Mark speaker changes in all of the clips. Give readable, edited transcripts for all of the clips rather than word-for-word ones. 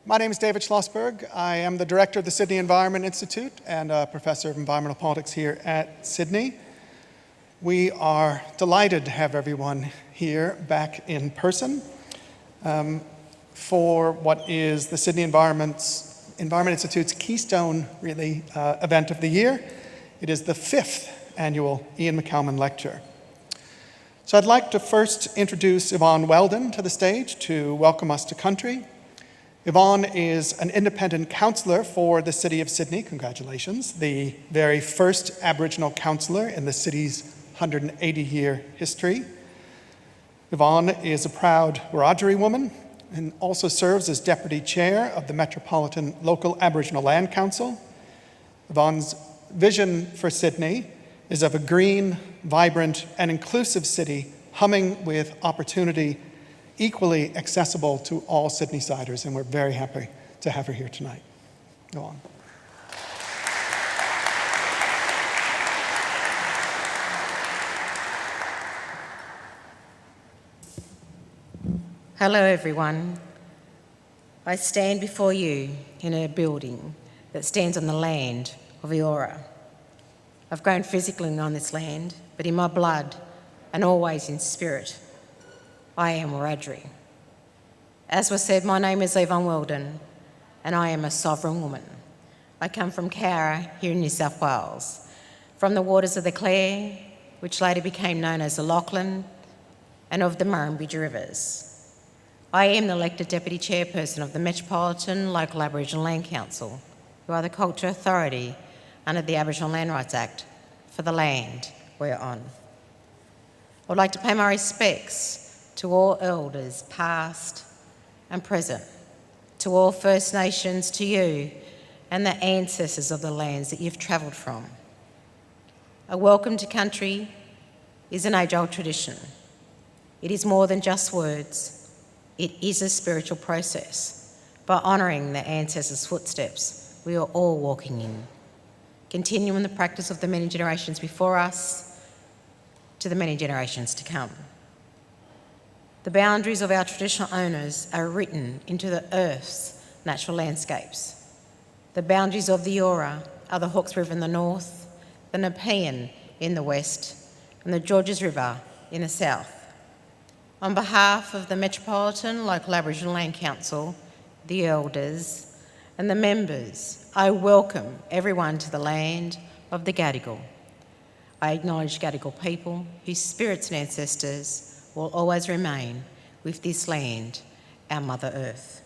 Speaker 1: My name is David Schlosberg. I am the director of the Sydney Environment Institute and a professor of environmental politics here at Sydney. We are delighted to have everyone here back in person for what is the Sydney Environment Institute's keystone, really, event of the year. It is the 5th annual Iain McCalman Lecture. So I'd like to first introduce Yvonne Weldon to the stage to welcome us to country. Yvonne is an independent councillor for the City of Sydney, congratulations, the very first Aboriginal councillor in the city's 180-year history. Yvonne is a proud Wiradjuri woman and also serves as Deputy Chair of the Metropolitan Local Aboriginal Land Council. Yvonne's vision for Sydney is of a green, vibrant and inclusive city humming with opportunity, equally accessible to all Sydneysiders, and we're very happy to have her here tonight. Go on.
Speaker 2: Hello everyone. I stand before you in a building that stands on the land of Eora. I've grown physically on this land, but in my blood and always in spirit, I am Wiradjuri. As was said, my name is Yvonne Weldon, and I am a sovereign woman. I come from Cowra, here in New South Wales, from the waters of the Clare, which later became known as the Lachlan, and of the Murrumbidgee Rivers. I am the elected Deputy Chairperson of the Metropolitan Local Aboriginal Land Council, who are the culture authority under the Aboriginal Land Rights Act for the land we're on. I would like to pay my respects to all elders, past and present, to all First Nations, to you and the ancestors of the lands that you've travelled from. A welcome to country is an age-old tradition. It is more than just words. It is a spiritual process. By honouring the ancestors' footsteps, we are all walking in, continuing the practice of the many generations before us to the many generations to come. The boundaries of our traditional owners are written into the earth's natural landscapes. The boundaries of the Eora are the Hawkes River in the north, the Nepean in the west, and the Georges River in the south. On behalf of the Metropolitan Local Aboriginal Land Council, the elders, and the members, I welcome everyone to the land of the Gadigal. I acknowledge Gadigal people whose spirits and ancestors will always remain with this land, our Mother Earth.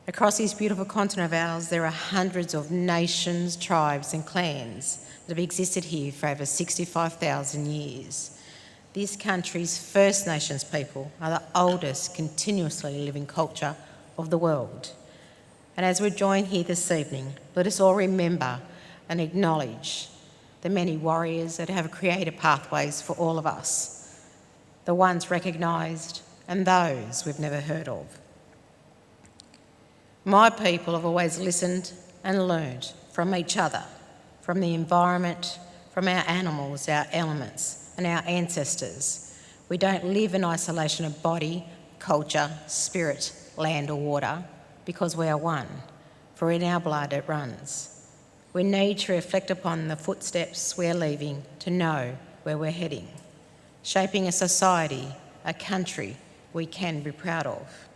Speaker 2: Across this beautiful continent of ours, there are hundreds of nations, tribes and clans that have existed here for over 65,000 years. This country's First Nations people are the oldest continuously living culture of the world. And as we're joined here this evening, let us all remember and acknowledge the many warriors that have created pathways for all of us, the ones recognised and those we've never heard of. My people have always listened and learned from each other, from the environment, from our animals, our elements and our ancestors. We don't live in isolation of body, culture, spirit, land or water because we are one, for in our blood it runs. We need to reflect upon the footsteps we're leaving to know where we're heading, shaping a society, a country we can be proud of.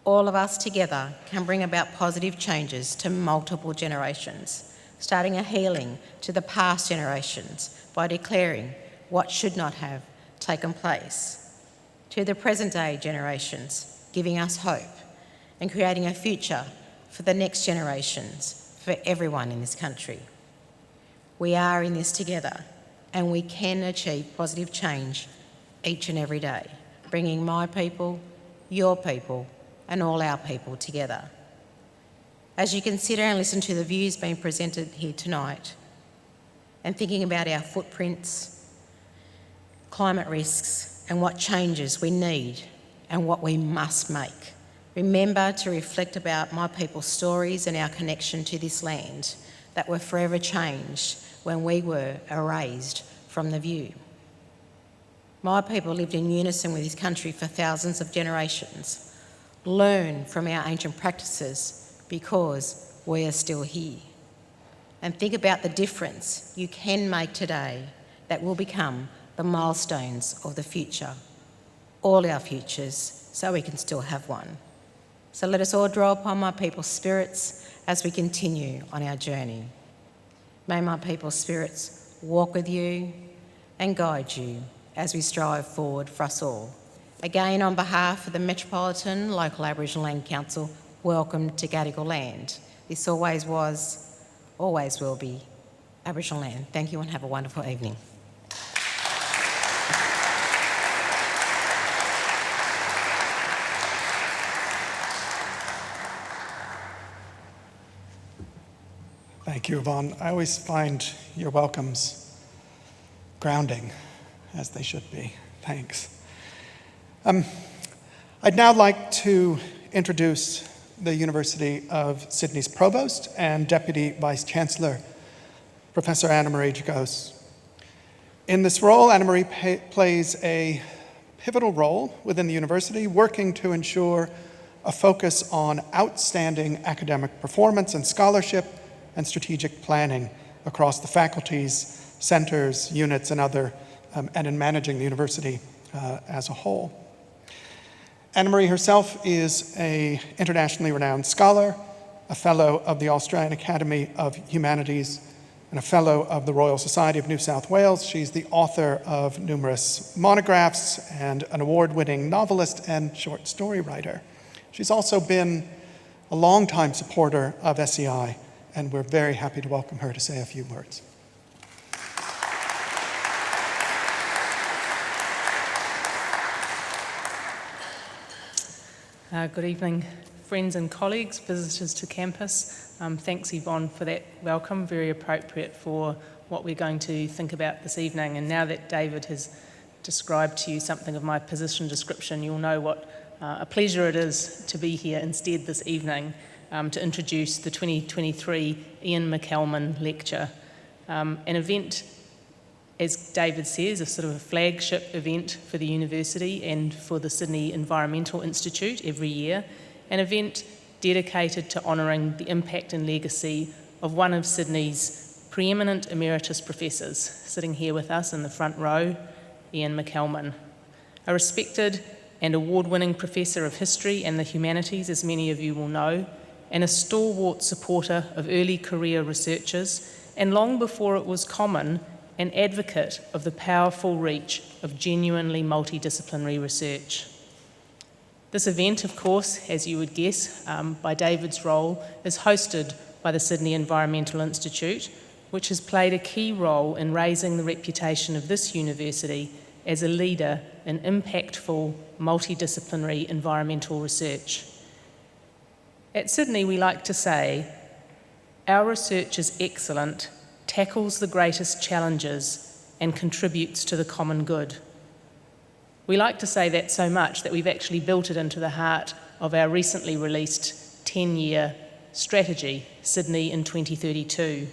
Speaker 2: All of us together can bring about positive changes to multiple generations, starting a healing to the past generations by declaring what should not have taken place, to the present day generations, giving us hope and creating a future for the next generations, for everyone in this country. We are in this together, and we can achieve positive change each and every day, bringing my people, your people, and all our people together. As you consider and listen to the views being presented here tonight, and thinking about our footprints, climate risks, and what changes we need and what we must make, remember to reflect about my people's stories and our connection to this land that were forever changed when we were erased from the view. My people lived in unison with this country for thousands of generations, learn from our ancient practices because we are still here. And think about the difference you can make today that will become the milestones of the future, all our futures, so we can still have one. So let us all draw upon my people's spirits as we continue on our journey. May my people's spirits walk with you and guide you as we strive forward for us all. Again, on behalf of the Metropolitan Local Aboriginal Land Council, welcome to Gadigal land. This always was, always will be Aboriginal land. Thank you and have a wonderful evening.
Speaker 1: Thank you, Yvonne. I always find your welcomes grounding, as they should be. Thanks. I'd now like to introduce the University of Sydney's Provost and Deputy Vice-Chancellor, Professor Annamarie Jagose. In this role, Annamarie plays a pivotal role within the university, working to ensure a focus on outstanding academic performance and scholarship and strategic planning across the faculties, centers, units, and and in managing the university as a whole. Annamarie herself is an internationally renowned scholar, a fellow of the Australian Academy of Humanities, and a fellow of the Royal Society of New South Wales. She's the author of numerous monographs and an award-winning novelist and short story writer. She's also been a longtime supporter of SEI, and we're very happy to welcome her to say a few words.
Speaker 3: Good evening, friends and colleagues, visitors to campus. Thanks, Yvonne, for that welcome, very appropriate for what we're going to think about this evening. And now that David has described to you something of my position description, you'll know what a pleasure it is to be here instead this evening to introduce the 2023 Iain McCalman Lecture, an event, as David says, a sort of a flagship event for the university and for the Sydney Environmental Institute every year, an event dedicated to honouring the impact and legacy of one of Sydney's preeminent emeritus professors, sitting here with us in the front row, Iain McCalman, a respected and award-winning professor of history and the humanities, as many of you will know, and a stalwart supporter of early career researchers, and long before it was common, an advocate of the powerful reach of genuinely multidisciplinary research. This event, of course, as you would guess, by David's role, is hosted by the Sydney Environmental Institute, which has played a key role in raising the reputation of this university as a leader in impactful, multidisciplinary environmental research. At Sydney, we like to say, our research is excellent, tackles the greatest challenges, and contributes to the common good. We like to say that so much that we've actually built it into the heart of our recently released 10-year strategy, Sydney in 2032.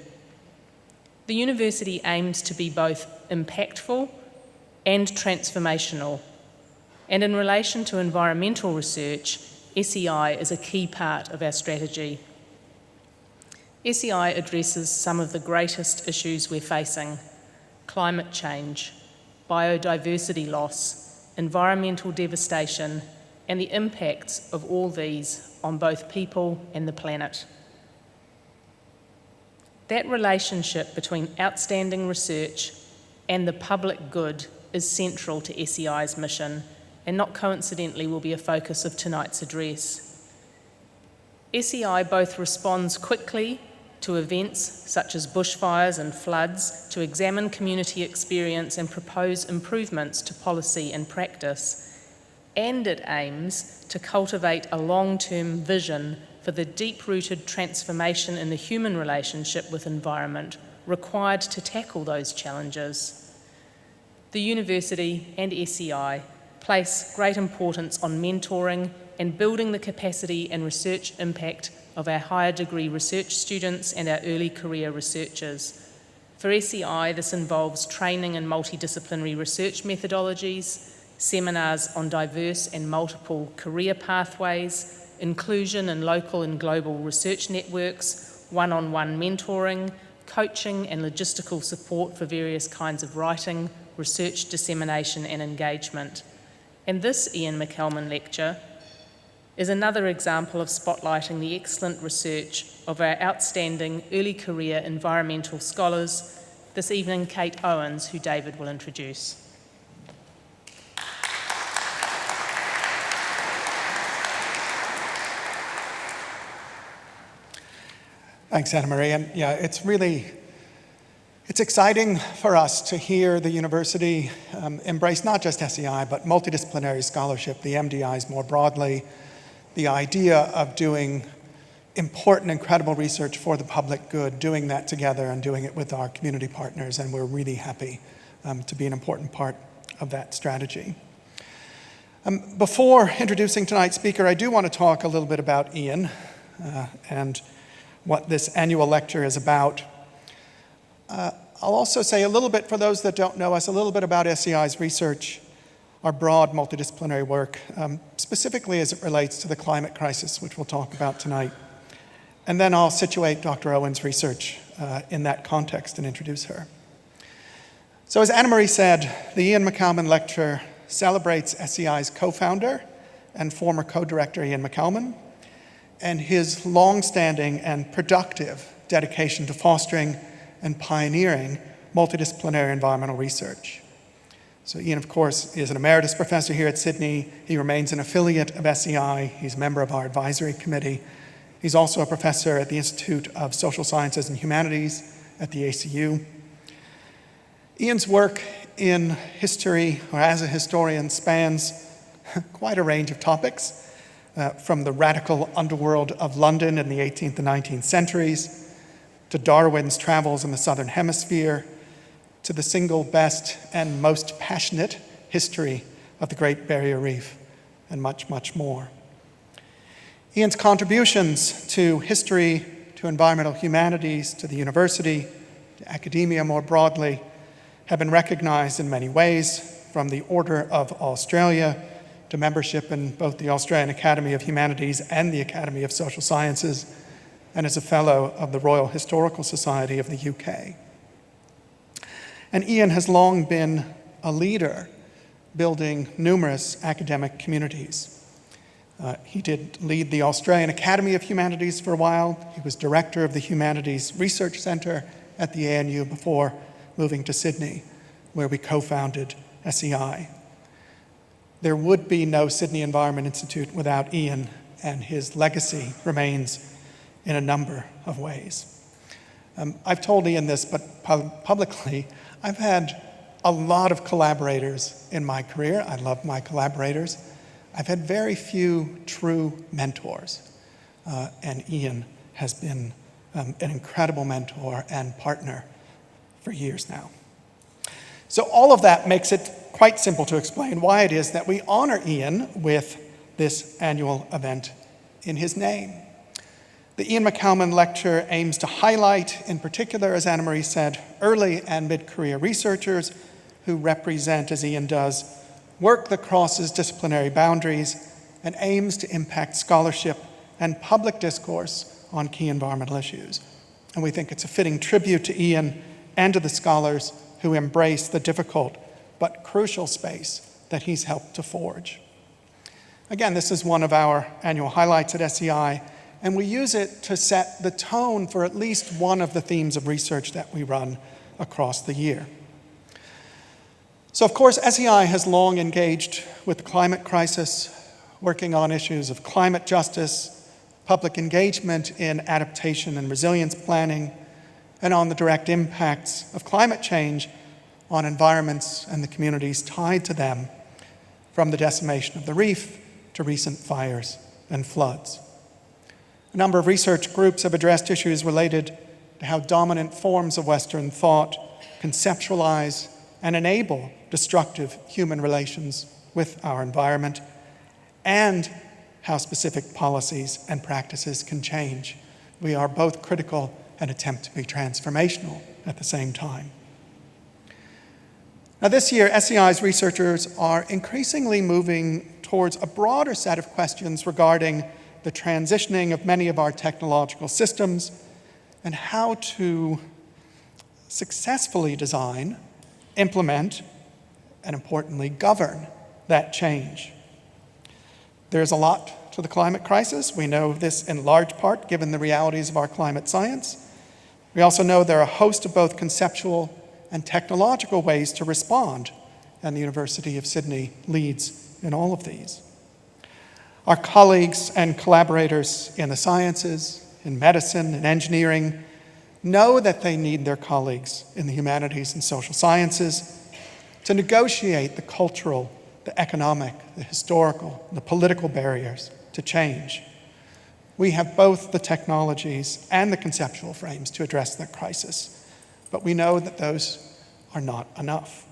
Speaker 3: The university aims to be both impactful and transformational, and in relation to environmental research, SEI is a key part of our strategy. SEI addresses some of the greatest issues we're facing: climate change, biodiversity loss, environmental devastation, and the impacts of all these on both people and the planet. That relationship between outstanding research and the public good is central to SEI's mission, and not coincidentally will be a focus of tonight's address. SEI both responds quickly to events such as bushfires and floods to examine community experience and propose improvements to policy and practice, and it aims to cultivate a long-term vision for the deep-rooted transformation in the human relationship with environment required to tackle those challenges. The university and SEI place great importance on mentoring and building the capacity and research impact of our higher degree research students and our early career researchers. For SEI, this involves training in multidisciplinary research methodologies, seminars on diverse and multiple career pathways, inclusion in local and global research networks, one-on-one mentoring, coaching and logistical support for various kinds of writing, research dissemination and engagement. And this Iain McCalman Lecture is another example of spotlighting the excellent research of our outstanding early career environmental scholars, this evening Kate Owens, who David will introduce.
Speaker 1: Thanks, Annamarie. And yeah, it's exciting for us to hear the university embrace not just SEI, but multidisciplinary scholarship, the MDIs more broadly, the idea of doing important, incredible research for the public good, doing that together and doing it with our community partners, and we're really happy to be an important part of that strategy. Before introducing tonight's speaker, I do want to talk a little bit about Iain and what this annual lecture is about. I'll also say a little bit, for those that don't know us, a little bit about SEI's research, our broad multidisciplinary work, specifically as it relates to the climate crisis, which we'll talk about tonight. And then I'll situate Dr. Owens' research in that context and introduce her. So as Annamarie said, the Iain McCalman Lecture celebrates SEI's co-founder and former co-director Iain McCalman, and his long-standing and productive dedication to fostering and pioneering multidisciplinary environmental research. So Iain, of course, is an emeritus professor here at Sydney. He remains an affiliate of SEI. He's a member of our advisory committee. He's also a professor at the Institute of Social Sciences and Humanities at the ACU. Iain's work in history, or as a historian, spans quite a range of topics, from the radical underworld of London in the 18th and 19th centuries, to Darwin's travels in the Southern Hemisphere, to the single best and most passionate history of the Great Barrier Reef, and much, much more. Iain's contributions to history, to environmental humanities, to the university, to academia more broadly, have been recognized in many ways, from the Order of Australia to membership in both the Australian Academy of Humanities and the Academy of Social Sciences, and as a Fellow of the Royal Historical Society of the UK. And Iain has long been a leader building numerous academic communities. He did lead the Australian Academy of Humanities for a while. He was director of the Humanities Research Centre at the ANU before moving to Sydney, where we co-founded SEI. There would be no Sydney Environment Institute without Iain, and his legacy remains in a number of ways. I've told Iain this, but publicly, I've had a lot of collaborators in my career. I love my collaborators. I've had very few true mentors, and Iain has been an incredible mentor and partner for years now. So all of that makes it quite simple to explain why it is that we honor Iain with this annual event in his name. The Iain McCalman Lecture aims to highlight, in particular, as Annamarie said, early and mid-career researchers who represent, as Iain does, work that crosses disciplinary boundaries and aims to impact scholarship and public discourse on key environmental issues. And we think it's a fitting tribute to Iain and to the scholars who embrace the difficult but crucial space that he's helped to forge. Again, this is one of our annual highlights at SEI, and we use it to set the tone for at least one of the themes of research that we run across the year. So, of course, SEI has long engaged with the climate crisis, working on issues of climate justice, public engagement in adaptation and resilience planning, and on the direct impacts of climate change on environments and the communities tied to them, from the decimation of the reef to recent fires and floods. A number of research groups have addressed issues related to how dominant forms of Western thought conceptualize and enable destructive human relations with our environment, and how specific policies and practices can change. We are both critical and attempt to be transformational at the same time. Now this year, SEI's researchers are increasingly moving towards a broader set of questions regarding the transitioning of many of our technological systems and how to successfully design, implement, and importantly, govern that change. There's a lot to the climate crisis. We know this in large part given the realities of our climate science. We also know there are a host of both conceptual and technological ways to respond, and the University of Sydney leads in all of these. Our colleagues and collaborators in the sciences, in medicine, and engineering know that they need their colleagues in the humanities and social sciences to negotiate the cultural, the economic, the historical, the political barriers to change. We have both the technologies and the conceptual frames to address that crisis, but we know that those are not enough.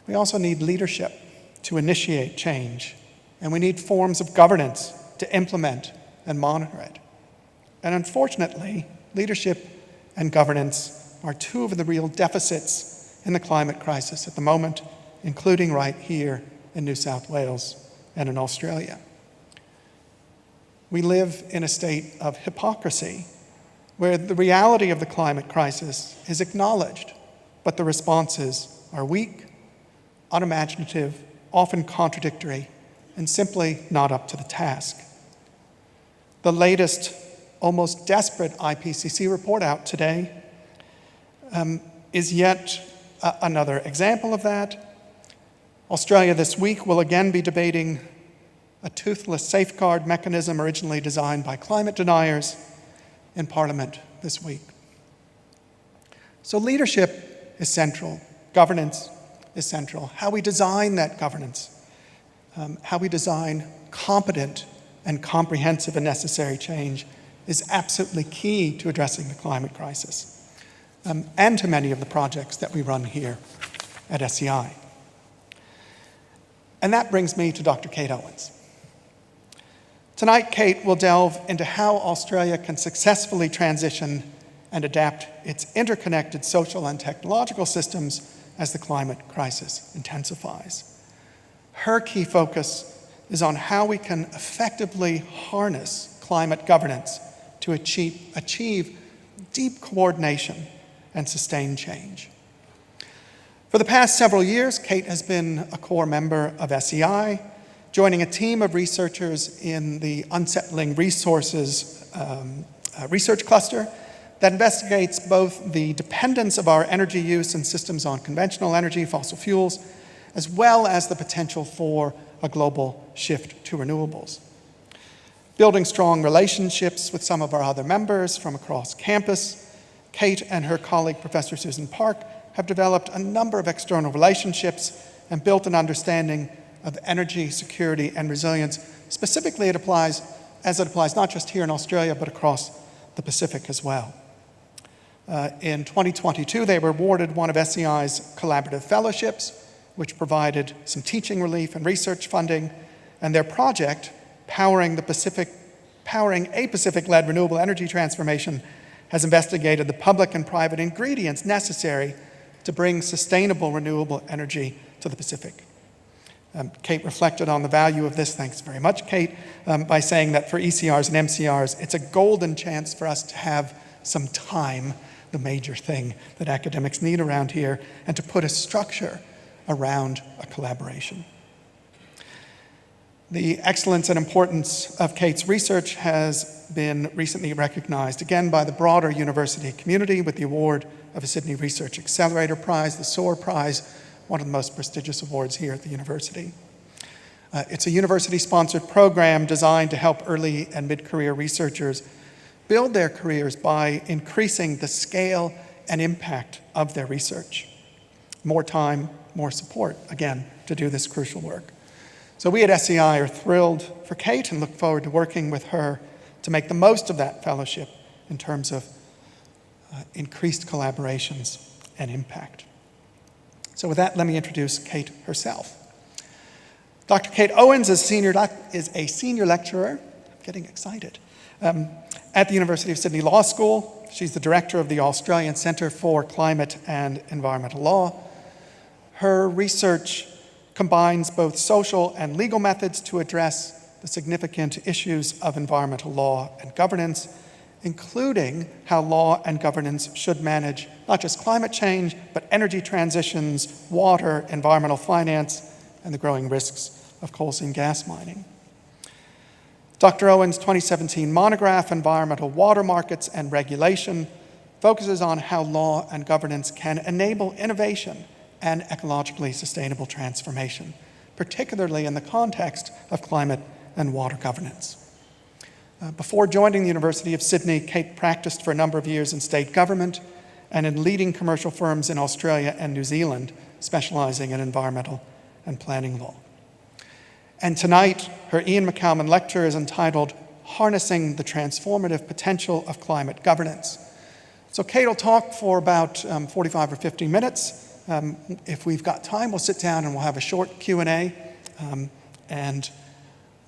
Speaker 1: We also need leadership to initiate change, and we need forms of governance to implement and monitor it. And unfortunately, leadership and governance are two of the real deficits in the climate crisis at the moment, including right here in New South Wales and in Australia. We live in a state of hypocrisy where the reality of the climate crisis is acknowledged, but the responses are weak, unimaginative, often contradictory, and simply not up to the task. The latest, almost desperate IPCC report out today is yet another example of that. Australia this week will again be debating a toothless safeguard mechanism originally designed by climate deniers in Parliament this week. So leadership is central, governance is central. How we design that governance, how we design competent and comprehensive and necessary change is absolutely key to addressing the climate crisis and to many of the projects that we run here at SEI. And that brings me to Dr. Kate Owens. Tonight, Kate will delve into how Australia can successfully transition and adapt its interconnected social and technological systems as the climate crisis intensifies. Her key focus is on how we can effectively harness climate governance to achieve deep coordination and sustained change. For the past several years, Kate has been a core member of SEI, joining a team of researchers in the Unsettling Resources research cluster that investigates both the dependence of our energy use and systems on conventional energy, fossil fuels, as well as the potential for a global shift to renewables. Building strong relationships with some of our other members from across campus, Kate and her colleague, Professor Susan Park, have developed a number of external relationships and built an understanding of energy security and resilience. Specifically, it applies not just here in Australia, but across the Pacific as well. In 2022, they were awarded one of SEI's collaborative fellowships, which provided some teaching relief and research funding, and their project, Powering a Pacific-led renewable energy transformation, has investigated the public and private ingredients necessary to bring sustainable renewable energy to the Pacific. Kate reflected on the value of this, thanks very much, Kate, by saying that for ECRs and MCRs, it's a golden chance for us to have some time, the major thing that academics need around here, and to put a structure around a collaboration. The excellence and importance of Kate's research has been recently recognized, again by the broader university community with the award of a Sydney Research Accelerator Prize, the SOAR Prize, one of the most prestigious awards here at the university. It's a university-sponsored program designed to help early and mid-career researchers build their careers by increasing the scale and impact of their research. More time, more support, again, to do this crucial work. So we at SEI are thrilled for Kate and look forward to working with her to make the most of that fellowship in terms of increased collaborations and impact. So with that, let me introduce Kate herself. Dr. Kate Owens is a senior lecturer, I'm getting excited, at the University of Sydney Law School. She's the director of the Australian Centre for Climate and Environmental Law. Her research combines both social and legal methods to address the significant issues of environmental law and governance, including how law and governance should manage not just climate change, but energy transitions, water, environmental finance, and the growing risks of coal seam gas mining. Dr. Owens' 2017 monograph, Environmental Water Markets and Regulation, focuses on how law and governance can enable innovation and ecologically sustainable transformation, particularly in the context of climate and water governance. Before joining the University of Sydney, Kate practiced for a number of years in state government and in leading commercial firms in Australia and New Zealand, specializing in environmental and planning law. And tonight, her Iain McCalman Lecture is entitled Harnessing the Transformative Potential of Climate Governance. So Kate will talk for about 45 or 50 minutes. If we've got time, we'll sit down and we'll have a short Q&A. And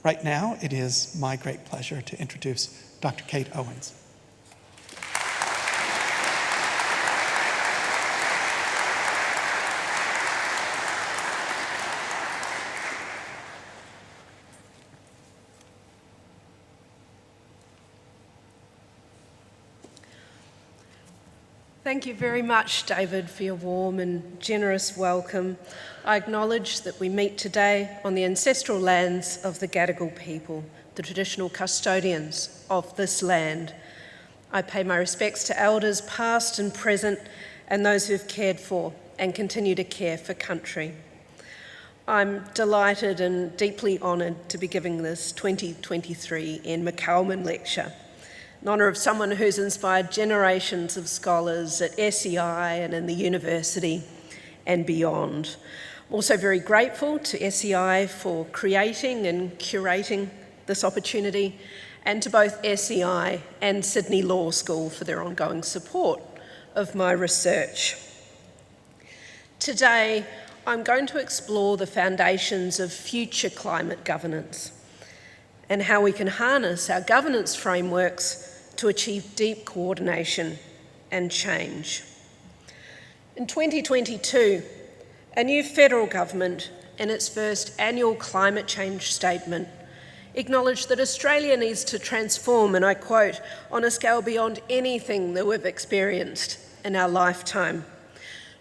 Speaker 1: right now, it is my great pleasure to introduce Dr. Kate Owens.
Speaker 4: Thank you very much, David, for your warm and generous welcome. I acknowledge that we meet today on the ancestral lands of the Gadigal people, the traditional custodians of this land. I pay my respects to elders past and present and those who've cared for and continue to care for country. I'm delighted and deeply honoured to be giving this 2023 Iain McCalman Lecture, in honour of someone who's inspired generations of scholars at SEI and in the university and beyond. I'm also very grateful to SEI for creating and curating this opportunity, and to both SEI and Sydney Law School for their ongoing support of my research. Today, I'm going to explore the foundations of future climate governance and how we can harness our governance frameworks to achieve deep coordination and change. In 2022, a new federal government, in its first annual climate change statement, acknowledged that Australia needs to transform, and I quote, on a scale beyond anything that we've experienced in our lifetime.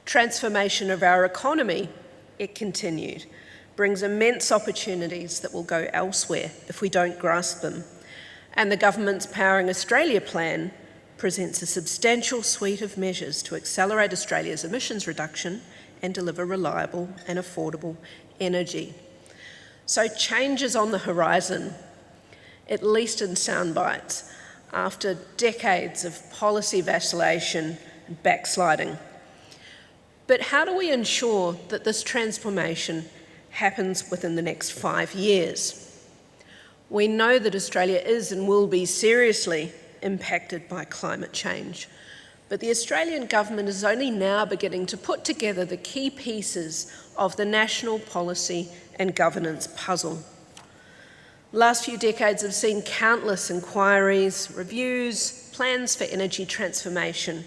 Speaker 4: Transformation of our economy, it continued, brings immense opportunities that will go elsewhere if we don't grasp them. And the government's Powering Australia plan presents a substantial suite of measures to accelerate Australia's emissions reduction and deliver reliable and affordable energy. So change is on the horizon, at least in sound bites, after decades of policy vacillation and backsliding. But how do we ensure that this transformation happens within the next 5 years? We know that Australia is and will be seriously impacted by climate change, but the Australian government is only now beginning to put together the key pieces of the national policy and governance puzzle. The last few decades have seen countless inquiries, reviews, plans for energy transformation,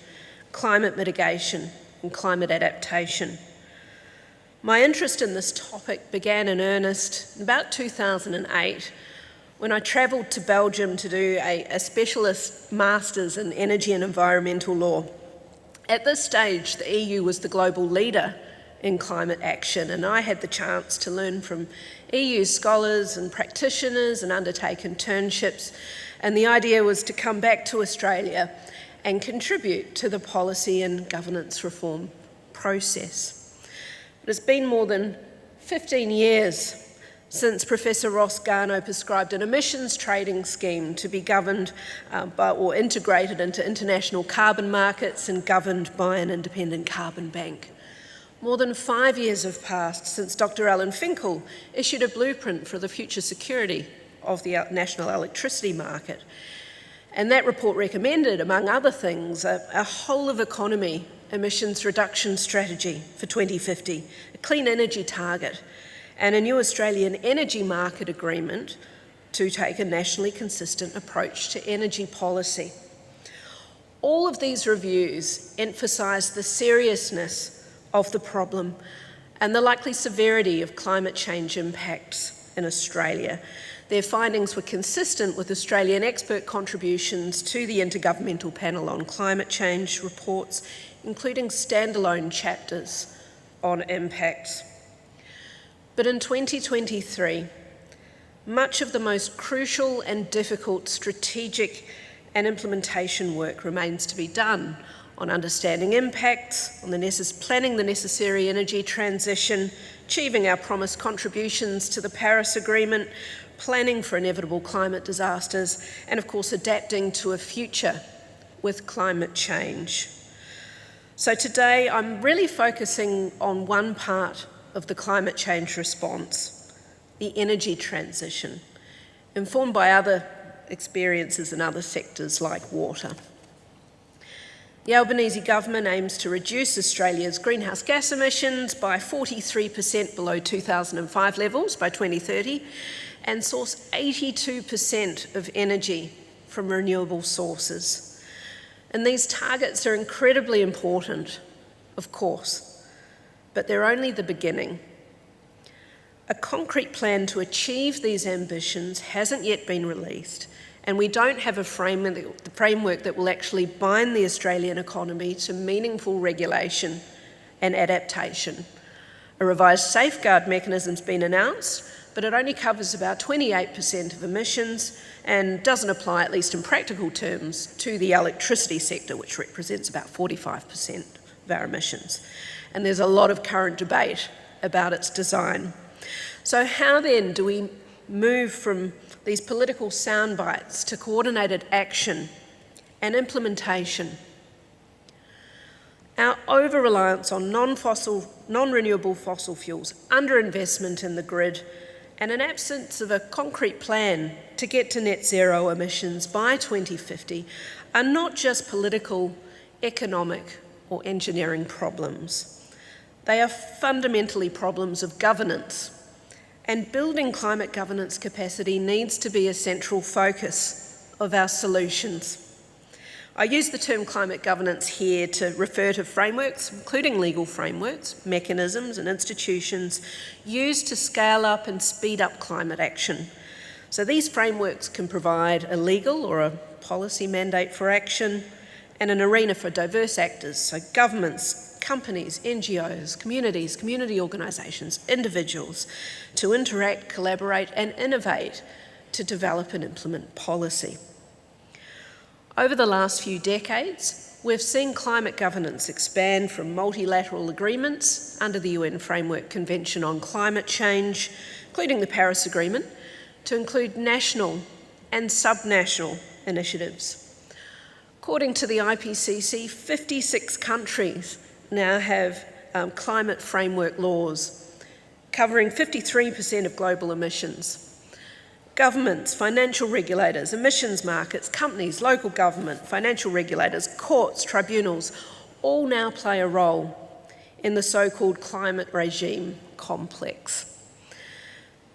Speaker 4: climate mitigation, and climate adaptation. My interest in this topic began in earnest in about 2008, when I travelled to Belgium to do a specialist master's in energy and environmental law. At this stage, the EU was the global leader in climate action, and I had the chance to learn from EU scholars and practitioners and undertake internships, and the idea was to come back to Australia and contribute to the policy and governance reform process. But it's been more than 15 years since Professor Ross Garnaut prescribed an emissions trading scheme to be governed or integrated into international carbon markets and governed by an independent carbon bank. More than 5 years have passed since Dr. Alan Finkel issued a blueprint for the future security of the national electricity market. And that report recommended, among other things, a whole-of-economy emissions reduction strategy for 2050, a clean energy target, and a new Australian energy market agreement to take a nationally consistent approach to energy policy. All of these reviews emphasise the seriousness of the problem and the likely severity of climate change impacts in Australia. Their findings were consistent with Australian expert contributions to the Intergovernmental Panel on Climate Change reports, including standalone chapters on impacts. But in 2023, much of the most crucial and difficult strategic and implementation work remains to be done on understanding impacts, on planning the necessary energy transition, achieving our promised contributions to the Paris Agreement, planning for inevitable climate disasters, and of course adapting to a future with climate change. So today I'm really focusing on one part of the climate change response, the energy transition, informed by other experiences in other sectors like water. The Albanese government aims to reduce Australia's greenhouse gas emissions by 43% below 2005 levels by 2030 and source 82% of energy from renewable sources. And these targets are incredibly important, of course, but they're only the beginning. A concrete plan to achieve these ambitions hasn't yet been released, and we don't have a framework that will actually bind the Australian economy to meaningful regulation and adaptation. A revised safeguard mechanism's been announced, but it only covers about 28% of emissions and doesn't apply, at least in practical terms, to the electricity sector, which represents about 45% of our emissions. And there's a lot of current debate about its design. So how then do we move from these political sound bites to coordinated action and implementation? Our over-reliance on non-renewable fossil fuels, underinvestment in the grid, and an absence of a concrete plan to get to net zero emissions by 2050 are not just political, economic, or engineering problems. They are fundamentally problems of governance, and building climate governance capacity needs to be a central focus of our solutions. I use the term climate governance here to refer to frameworks, including legal frameworks, mechanisms and institutions used to scale up and speed up climate action. So these frameworks can provide a legal or a policy mandate for action and an arena for diverse actors, so governments, companies, NGOs, communities, community organisations, individuals, to interact, collaborate and innovate to develop and implement policy. Over the last few decades, we've seen climate governance expand from multilateral agreements under the UN Framework Convention on Climate Change, including the Paris Agreement, to include national and subnational initiatives. According to the IPCC, 56 countries now have climate framework laws covering 53% of global emissions. Governments, financial regulators, emissions markets, companies, local government, financial regulators, courts, tribunals, all now play a role in the so-called climate regime complex.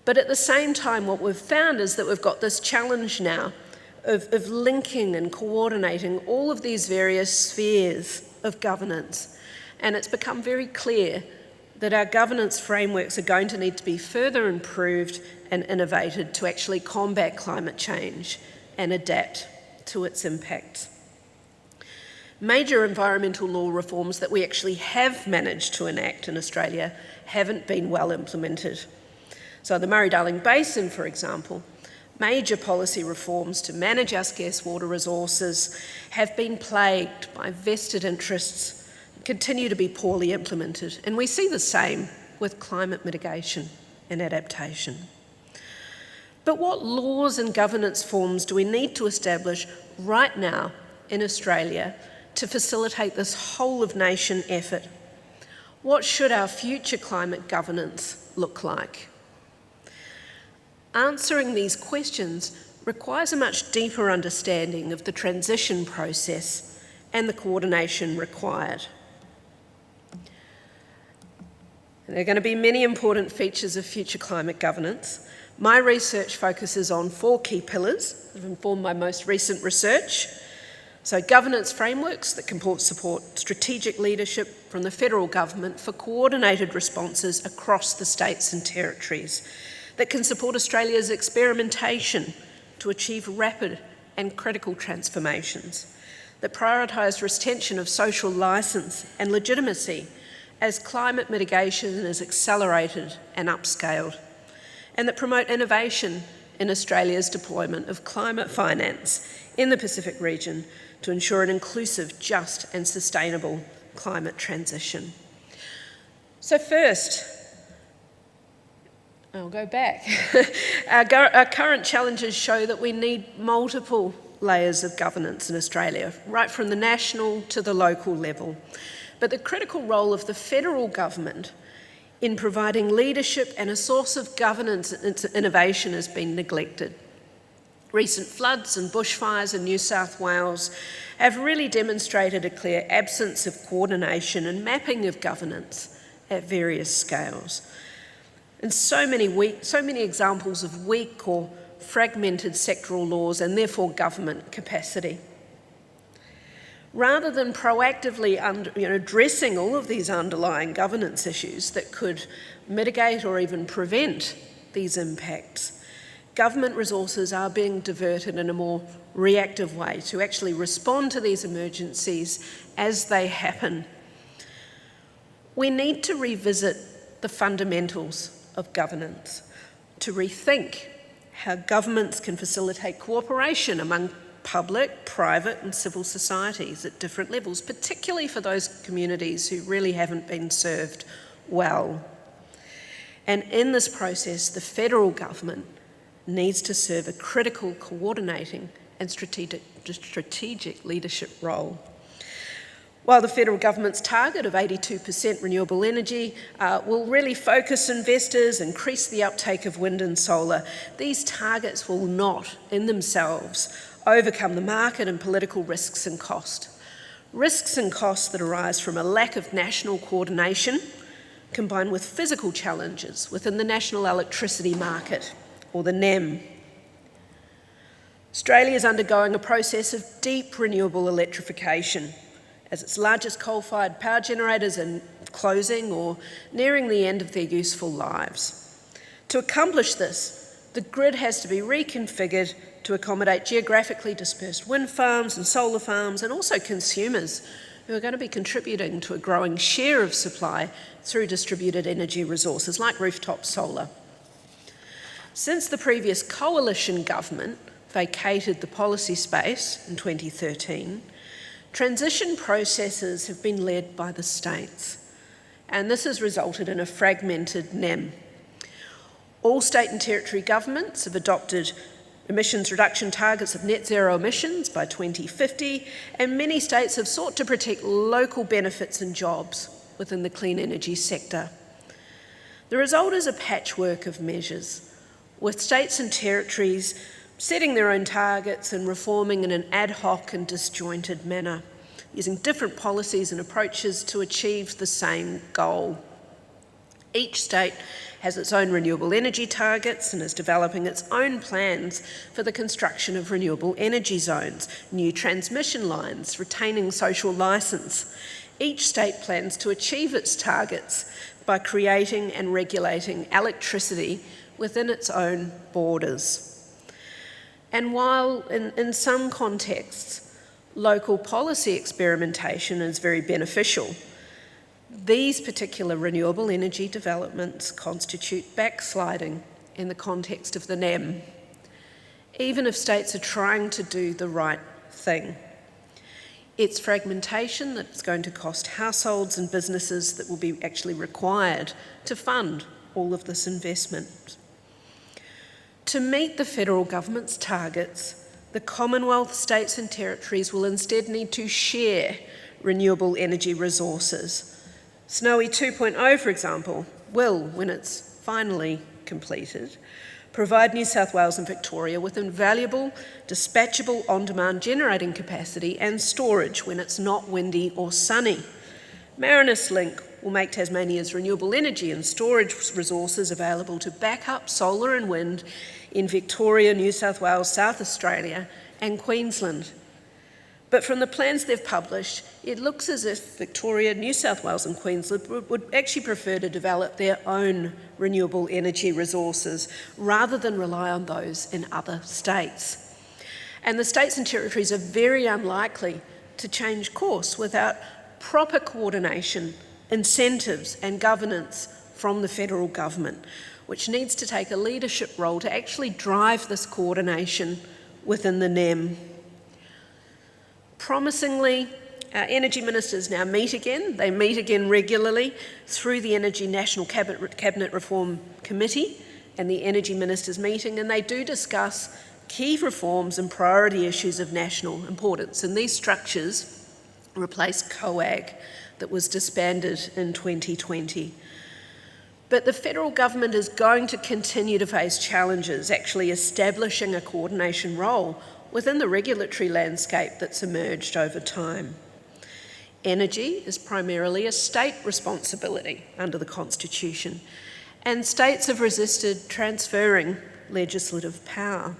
Speaker 4: But at the same time, what we've found is that we've got this challenge now of linking and coordinating all of these various spheres of governance. And it's become very clear that our governance frameworks are going to need to be further improved and innovated to actually combat climate change and adapt to its impacts. Major environmental law reforms that we actually have managed to enact in Australia haven't been well implemented. So the Murray-Darling Basin, for example, major policy reforms to manage our scarce water resources have been plagued by vested interests, continue to be poorly implemented. And we see the same with climate mitigation and adaptation. But what laws and governance forms do we need to establish right now in Australia to facilitate this whole-of-nation effort? What should our future climate governance look like? Answering these questions requires a much deeper understanding of the transition process and the coordination required. And there are going to be many important features of future climate governance. My research focuses on 4 key pillars that have informed my most recent research. So governance frameworks that can support strategic leadership from the federal government for coordinated responses across the states and territories, that can support Australia's experimentation to achieve rapid and critical transformations, that prioritise retention of social licence and legitimacy as climate mitigation is accelerated and upscaled, and that promote innovation in Australia's deployment of climate finance in the Pacific region to ensure an inclusive, just and sustainable climate transition. So first, I'll go back. Our current challenges show that we need multiple layers of governance in Australia, right from the national to the local level. But the critical role of the federal government in providing leadership and a source of governance and innovation has been neglected. Recent floods and bushfires in New South Wales have really demonstrated a clear absence of coordination and mapping of governance at various scales. And so many examples of weak or fragmented sectoral laws and therefore government capacity. Rather than proactively addressing all of these underlying governance issues that could mitigate or even prevent these impacts, government resources are being diverted in a more reactive way to actually respond to these emergencies as they happen. We need to revisit the fundamentals of governance, to rethink how governments can facilitate cooperation among public, private and civil societies at different levels, particularly for those communities who really haven't been served well. And in this process, the federal government needs to serve a critical coordinating and strategic leadership role. While the federal government's target of 82% renewable energy will really focus investors, increase the uptake of wind and solar, these targets will not, in themselves, overcome the market and political risks and cost. Risks and costs that arise from a lack of national coordination, combined with physical challenges within the national electricity market, or the NEM. Australia is undergoing a process of deep renewable electrification, as its largest coal-fired power generators are closing or nearing the end of their useful lives. To accomplish this, the grid has to be reconfigured to accommodate geographically dispersed wind farms and solar farms, and also consumers who are going to be contributing to a growing share of supply through distributed energy resources like rooftop solar. Since the previous coalition government vacated the policy space in 2013, transition processes have been led by the states, and this has resulted in a fragmented NEM. All state and territory governments have adopted emissions reduction targets of net zero emissions by 2050, and many states have sought to protect local benefits and jobs within the clean energy sector. The result is a patchwork of measures, with states and territories setting their own targets and reforming in an ad hoc and disjointed manner, using different policies and approaches to achieve the same goal. Each state has its own renewable energy targets and is developing its own plans for the construction of renewable energy zones, new transmission lines, retaining social licence. Each state plans to achieve its targets by creating and regulating electricity within its own borders. And while in some contexts, local policy experimentation is very beneficial, these particular renewable energy developments constitute backsliding in the context of the NEM, even if states are trying to do the right thing. It's fragmentation that's going to cost households and businesses that will be actually required to fund all of this investment. To meet the federal government's targets, the Commonwealth, states and territories will instead need to share renewable energy resources. Snowy 2.0, for example, will, when it's finally completed, provide New South Wales and Victoria with invaluable, dispatchable, on-demand generating capacity and storage when it's not windy or sunny. Marinus Link will make Tasmania's renewable energy and storage resources available to back up solar and wind in Victoria, New South Wales, South Australia and Queensland. But from the plans they've published, it looks as if Victoria, New South Wales and Queensland would actually prefer to develop their own renewable energy resources rather than rely on those in other states. And the states and territories are very unlikely to change course without proper coordination, incentives and governance from the federal government, which needs to take a leadership role to actually drive this coordination within the NEM. Promisingly, our energy ministers now meet again. They meet again regularly through the Energy National Cabinet Reform Committee and the Energy Ministers meeting, and they do discuss key reforms and priority issues of national importance. And these structures replace COAG that was disbanded in 2020. But the federal government is going to continue to face challenges actually establishing a coordination role within the regulatory landscape that's emerged over time. Energy is primarily a state responsibility under the Constitution, and states have resisted transferring legislative power.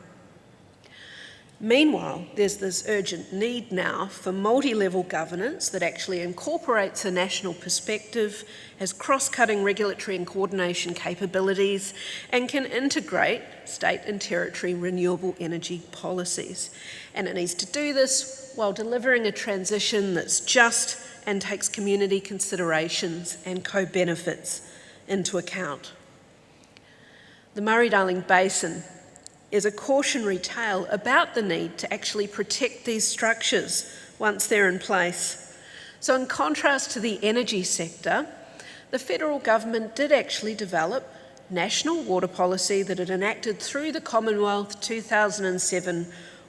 Speaker 4: Meanwhile, there's this urgent need now for multi-level governance that actually incorporates a national perspective, has cross-cutting regulatory and coordination capabilities, and can integrate state and territory renewable energy policies. And it needs to do this while delivering a transition that's just and takes community considerations and co-benefits into account. The Murray-Darling Basin is a cautionary tale about the need to actually protect these structures once they're in place. So in contrast to the energy sector, the federal government did actually develop national water policy that it enacted through the Commonwealth 2007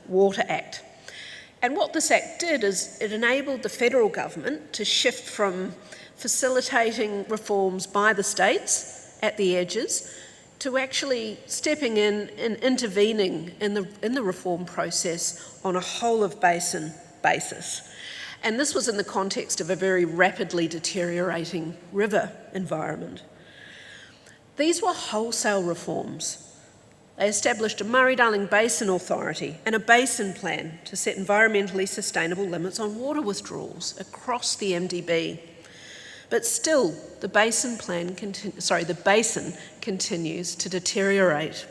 Speaker 4: Water Act. And what this act did is it enabled the federal government to shift from facilitating reforms by the states at the edges to actually stepping in and intervening in the reform process on a whole of basin basis. And this was in the context of a very rapidly deteriorating river environment. These were wholesale reforms. They established a Murray-Darling Basin Authority and a basin plan to set environmentally sustainable limits on water withdrawals across the MDB. But still, the basin continues to deteriorate.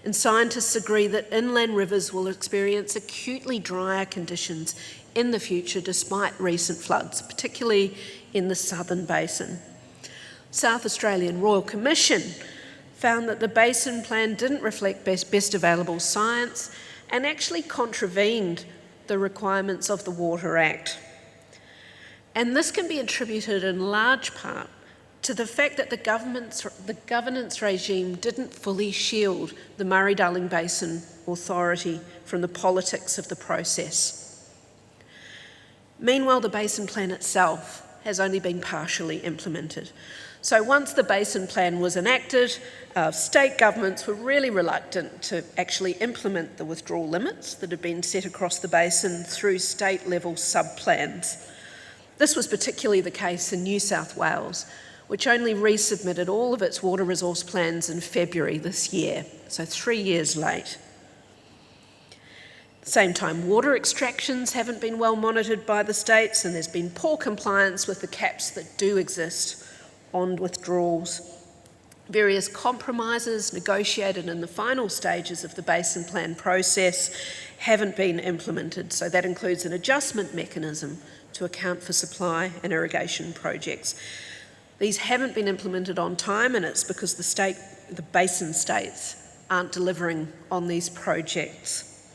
Speaker 4: And scientists agree that inland rivers will experience acutely drier conditions in the future despite recent floods, particularly in the southern basin. South Australian Royal Commission found that the basin plan didn't reflect best available science and actually contravened the requirements of the Water Act. And this can be attributed in large part to the fact that the governance regime didn't fully shield the Murray-Darling Basin Authority from the politics of the process. Meanwhile, the basin plan itself has only been partially implemented. So once the basin plan was enacted, state governments were really reluctant to actually implement the withdrawal limits that had been set across the basin through state-level sub-plans. This was particularly the case in New South Wales, which only resubmitted all of its water resource plans in February this year, so 3 years late. At the same time, water extractions haven't been well monitored by the states, and there's been poor compliance with the caps that do exist on withdrawals. Various compromises negotiated in the final stages of the basin plan process haven't been implemented, so that includes an adjustment mechanism to account for supply and irrigation projects. These haven't been implemented on time, and it's because the basin states aren't delivering on these projects.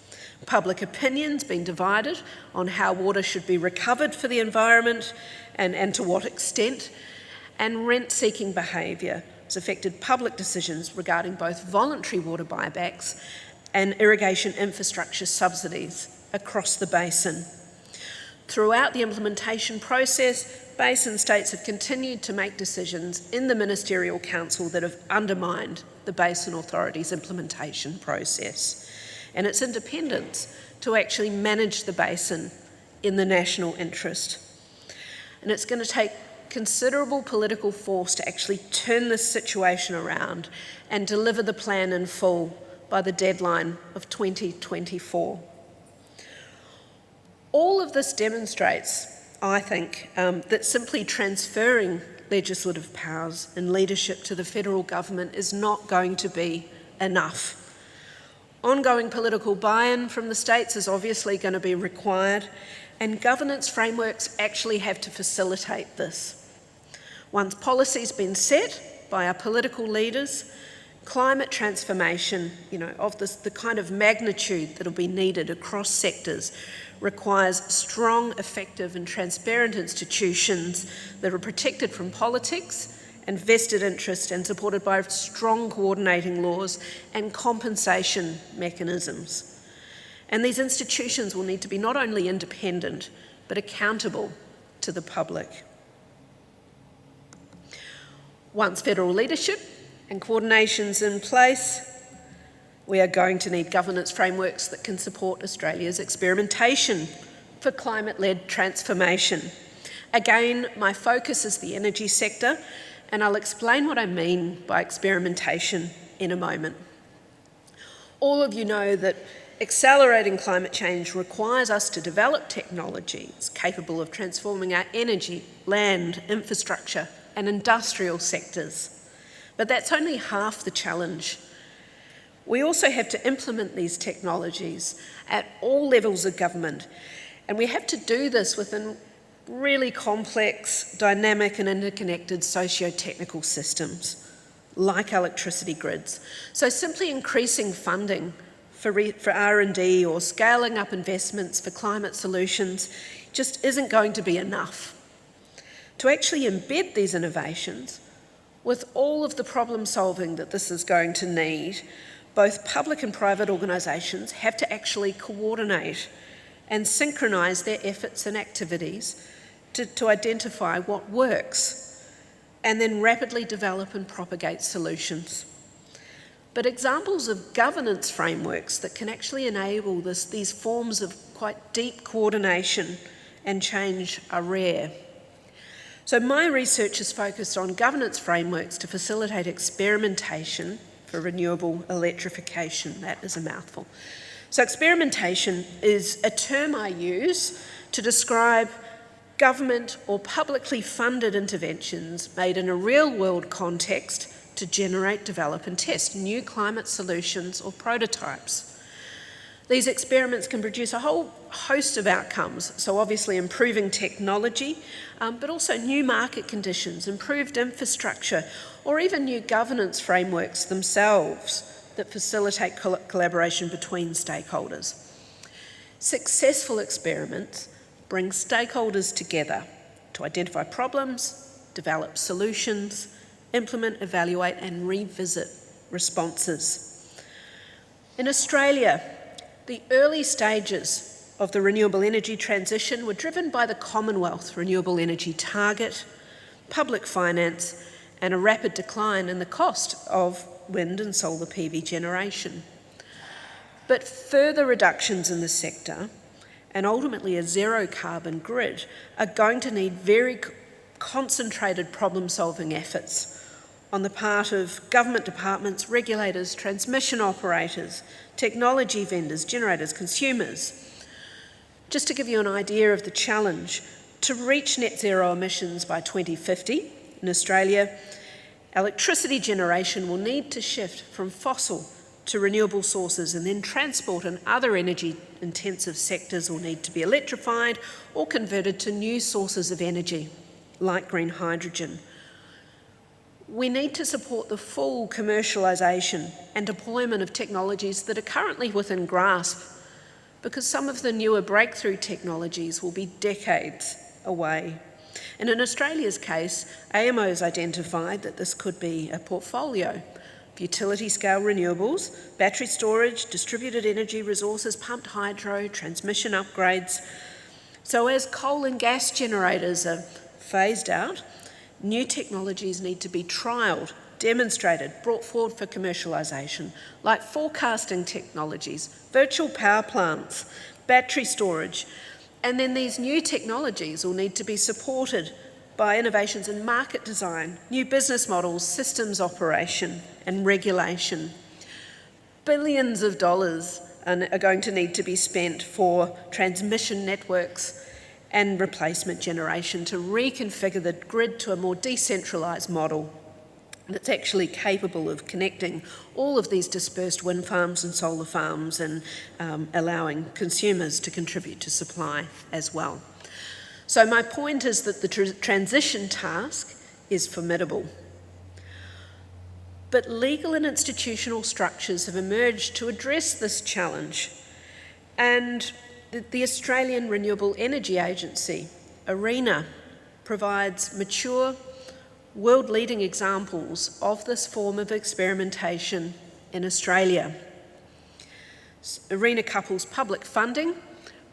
Speaker 4: Public opinion's been divided on how water should be recovered for the environment and to what extent, and rent-seeking behaviour has affected public decisions regarding both voluntary water buybacks and irrigation infrastructure subsidies across the basin. Throughout the implementation process, basin states have continued to make decisions in the Ministerial Council that have undermined the Basin Authority's implementation process and its independence to actually manage the basin in the national interest. And it's going to take considerable political force to actually turn this situation around and deliver the plan in full by the deadline of 2024. All of this demonstrates, I think, that simply transferring legislative powers and leadership to the federal government is not going to be enough. Ongoing political buy-in from the states is obviously going to be required, and governance frameworks actually have to facilitate this. Once policy's been set by our political leaders, climate transformation, of the kind of magnitude that'll be needed across sectors requires strong, effective and transparent institutions that are protected from politics and vested interest and supported by strong coordinating laws and compensation mechanisms. And these institutions will need to be not only independent, but accountable to the public. Once federal leadership and coordination's in place, we are going to need governance frameworks that can support Australia's experimentation for climate-led transformation. Again, my focus is the energy sector, and I'll explain what I mean by experimentation in a moment. All of you know that accelerating climate change requires us to develop technologies capable of transforming our energy, land, infrastructure, and industrial sectors. But that's only half the challenge. We also have to implement these technologies at all levels of government, and we have to do this within really complex, dynamic and interconnected socio-technical systems, like electricity grids. So simply increasing funding for R&D or scaling up investments for climate solutions just isn't going to be enough. To actually embed these innovations with all of the problem solving that this is going to need, both public and private organisations have to actually coordinate and synchronise their efforts and activities to identify what works and then rapidly develop and propagate solutions. But examples of governance frameworks that can actually enable these forms of quite deep coordination and change are rare. So my research is focused on governance frameworks to facilitate experimentation for renewable electrification. That is a mouthful. So experimentation is a term I use to describe government or publicly funded interventions made in a real-world context to generate, develop and test new climate solutions or prototypes. These experiments can produce a whole host of outcomes, so obviously improving technology, but also new market conditions, improved infrastructure, or even new governance frameworks themselves that facilitate collaboration between stakeholders. Successful experiments bring stakeholders together to identify problems, develop solutions, implement, evaluate and revisit responses. In Australia, the early stages of the renewable energy transition were driven by the Commonwealth Renewable Energy Target, public finance and a rapid decline in the cost of wind and solar PV generation. But further reductions in the sector and ultimately a zero carbon grid are going to need very concentrated problem-solving efforts on the part of government departments, regulators, transmission operators, technology vendors, generators, consumers. Just to give you an idea of the challenge, to reach net zero emissions by 2050 in Australia, electricity generation will need to shift from fossil to renewable sources, and then transport and other energy-intensive sectors will need to be electrified or converted to new sources of energy, like green hydrogen. We need to support the full commercialisation and deployment of technologies that are currently within grasp, because some of the newer breakthrough technologies will be decades away. And in Australia's case, AEMO has identified that this could be a portfolio of utility-scale renewables, battery storage, distributed energy resources, pumped hydro, transmission upgrades. So as coal and gas generators are phased out, new technologies need to be trialled, demonstrated, brought forward for commercialisation, like forecasting technologies, virtual power plants, battery storage, and then these new technologies will need to be supported by innovations in market design, new business models, systems operation and regulation. Billions of dollars are going to need to be spent for transmission networks and replacement generation to reconfigure the grid to a more decentralised model that's actually capable of connecting all of these dispersed wind farms and solar farms and allowing consumers to contribute to supply as well. So my point is that the transition task is formidable. But legal and institutional structures have emerged to address this challenge, and the Australian Renewable Energy Agency, ARENA, provides mature, world-leading examples of this form of experimentation in Australia. ARENA couples public funding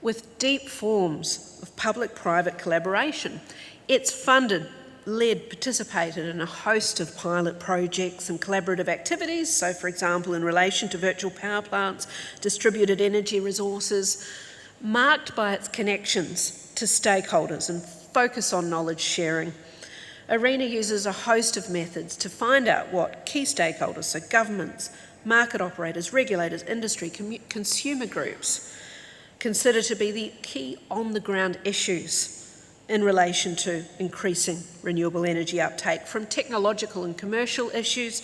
Speaker 4: with deep forms of public-private collaboration. It's funded, led, participated in a host of pilot projects and collaborative activities, so for example in relation to virtual power plants, distributed energy resources, marked by its connections to stakeholders and focus on knowledge sharing. ARENA uses a host of methods to find out what key stakeholders, so governments, market operators, regulators, industry, consumer groups, consider to be the key on-the-ground issues in relation to increasing renewable energy uptake, from technological and commercial issues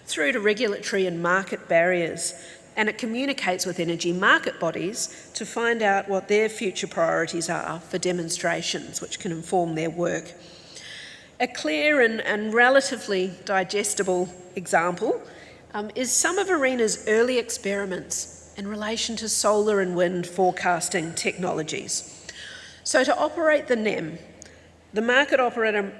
Speaker 4: through to regulatory and market barriers. And it communicates with energy market bodies to find out what their future priorities are for demonstrations, which can inform their work. A clear and relatively digestible example is some of ARENA's early experiments in relation to solar and wind forecasting technologies. So to operate the NEM, the market operator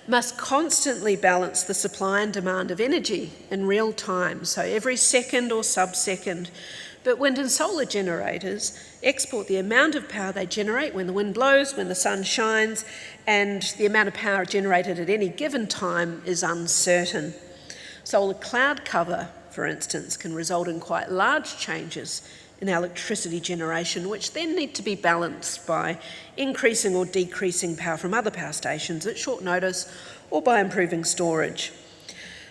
Speaker 4: must constantly balance the supply and demand of energy in real time, so every second or sub-second. But wind and solar generators export the amount of power they generate when the wind blows, when the sun shines, and the amount of power generated at any given time is uncertain. Solar cloud cover, for instance, can result in quite large changes in electricity generation, which then need to be balanced by increasing or decreasing power from other power stations at short notice or by improving storage.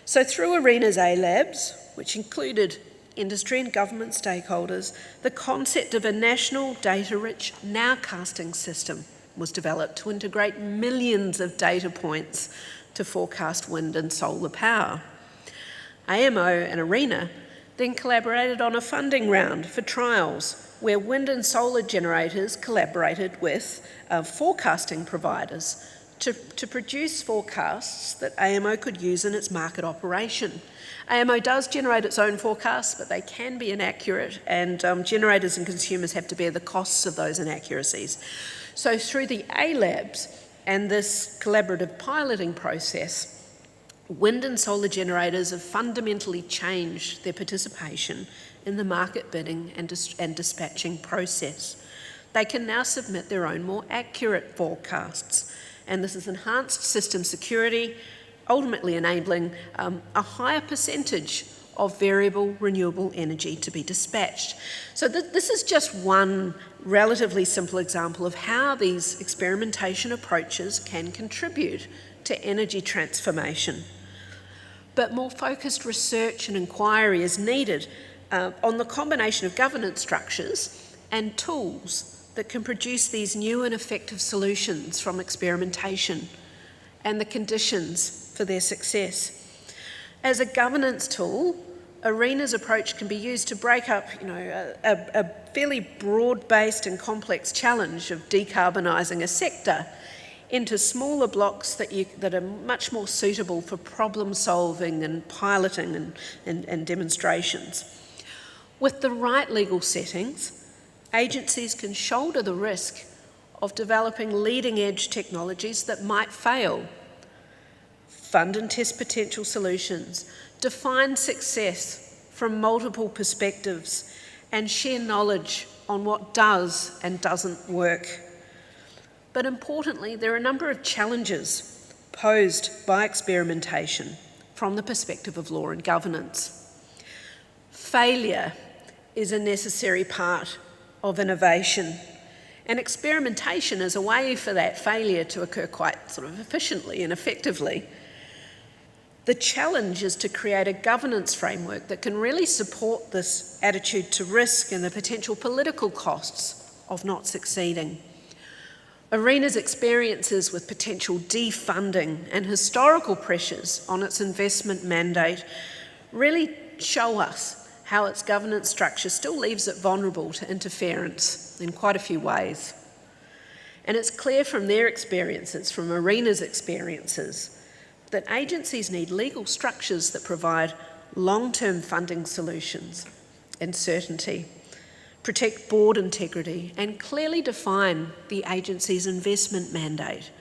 Speaker 4: So through ARENA's A-Labs, which included industry and government stakeholders, the concept of a national data-rich nowcasting system was developed to integrate millions of data points to forecast wind and solar power. AMO and ARENA then collaborated on a funding round for trials where wind and solar generators collaborated with forecasting providers to produce forecasts that AMO could use in its market operation. AMO does generate its own forecasts, but they can be inaccurate, and generators and consumers have to bear the costs of those inaccuracies. So through the A-Labs and this collaborative piloting process, wind and solar generators have fundamentally changed their participation in the market bidding and dispatching process. They can now submit their own more accurate forecasts, and this has enhanced system security, ultimately enabling a higher percentage of variable renewable energy to be dispatched. So this is just one relatively simple example of how these experimentation approaches can contribute to energy transformation. But more focused research and inquiry is needed on the combination of governance structures and tools that can produce these new and effective solutions from experimentation and the conditions for their success. As a governance tool, ARENA's approach can be used to break up a fairly broad-based and complex challenge of decarbonising a sector into smaller blocks that are much more suitable for problem solving and piloting and demonstrations. With the right legal settings, agencies can shoulder the risk of developing leading edge technologies that might fail, fund and test potential solutions, define success from multiple perspectives, and share knowledge on what does and doesn't work. But importantly, there are a number of challenges posed by experimentation from the perspective of law and governance. Failure is a necessary part of innovation, and experimentation is a way for that failure to occur quite sort of efficiently and effectively. The challenge is to create a governance framework that can really support this attitude to risk and the potential political costs of not succeeding. ARENA's experiences with potential defunding and historical pressures on its investment mandate really show us how its governance structure still leaves it vulnerable to interference in quite a few ways. And it's clear from their experiences, from ARENA's experiences, that agencies need legal structures that provide long-term funding solutions and certainty, protect board integrity, and clearly define the agency's investment mandate.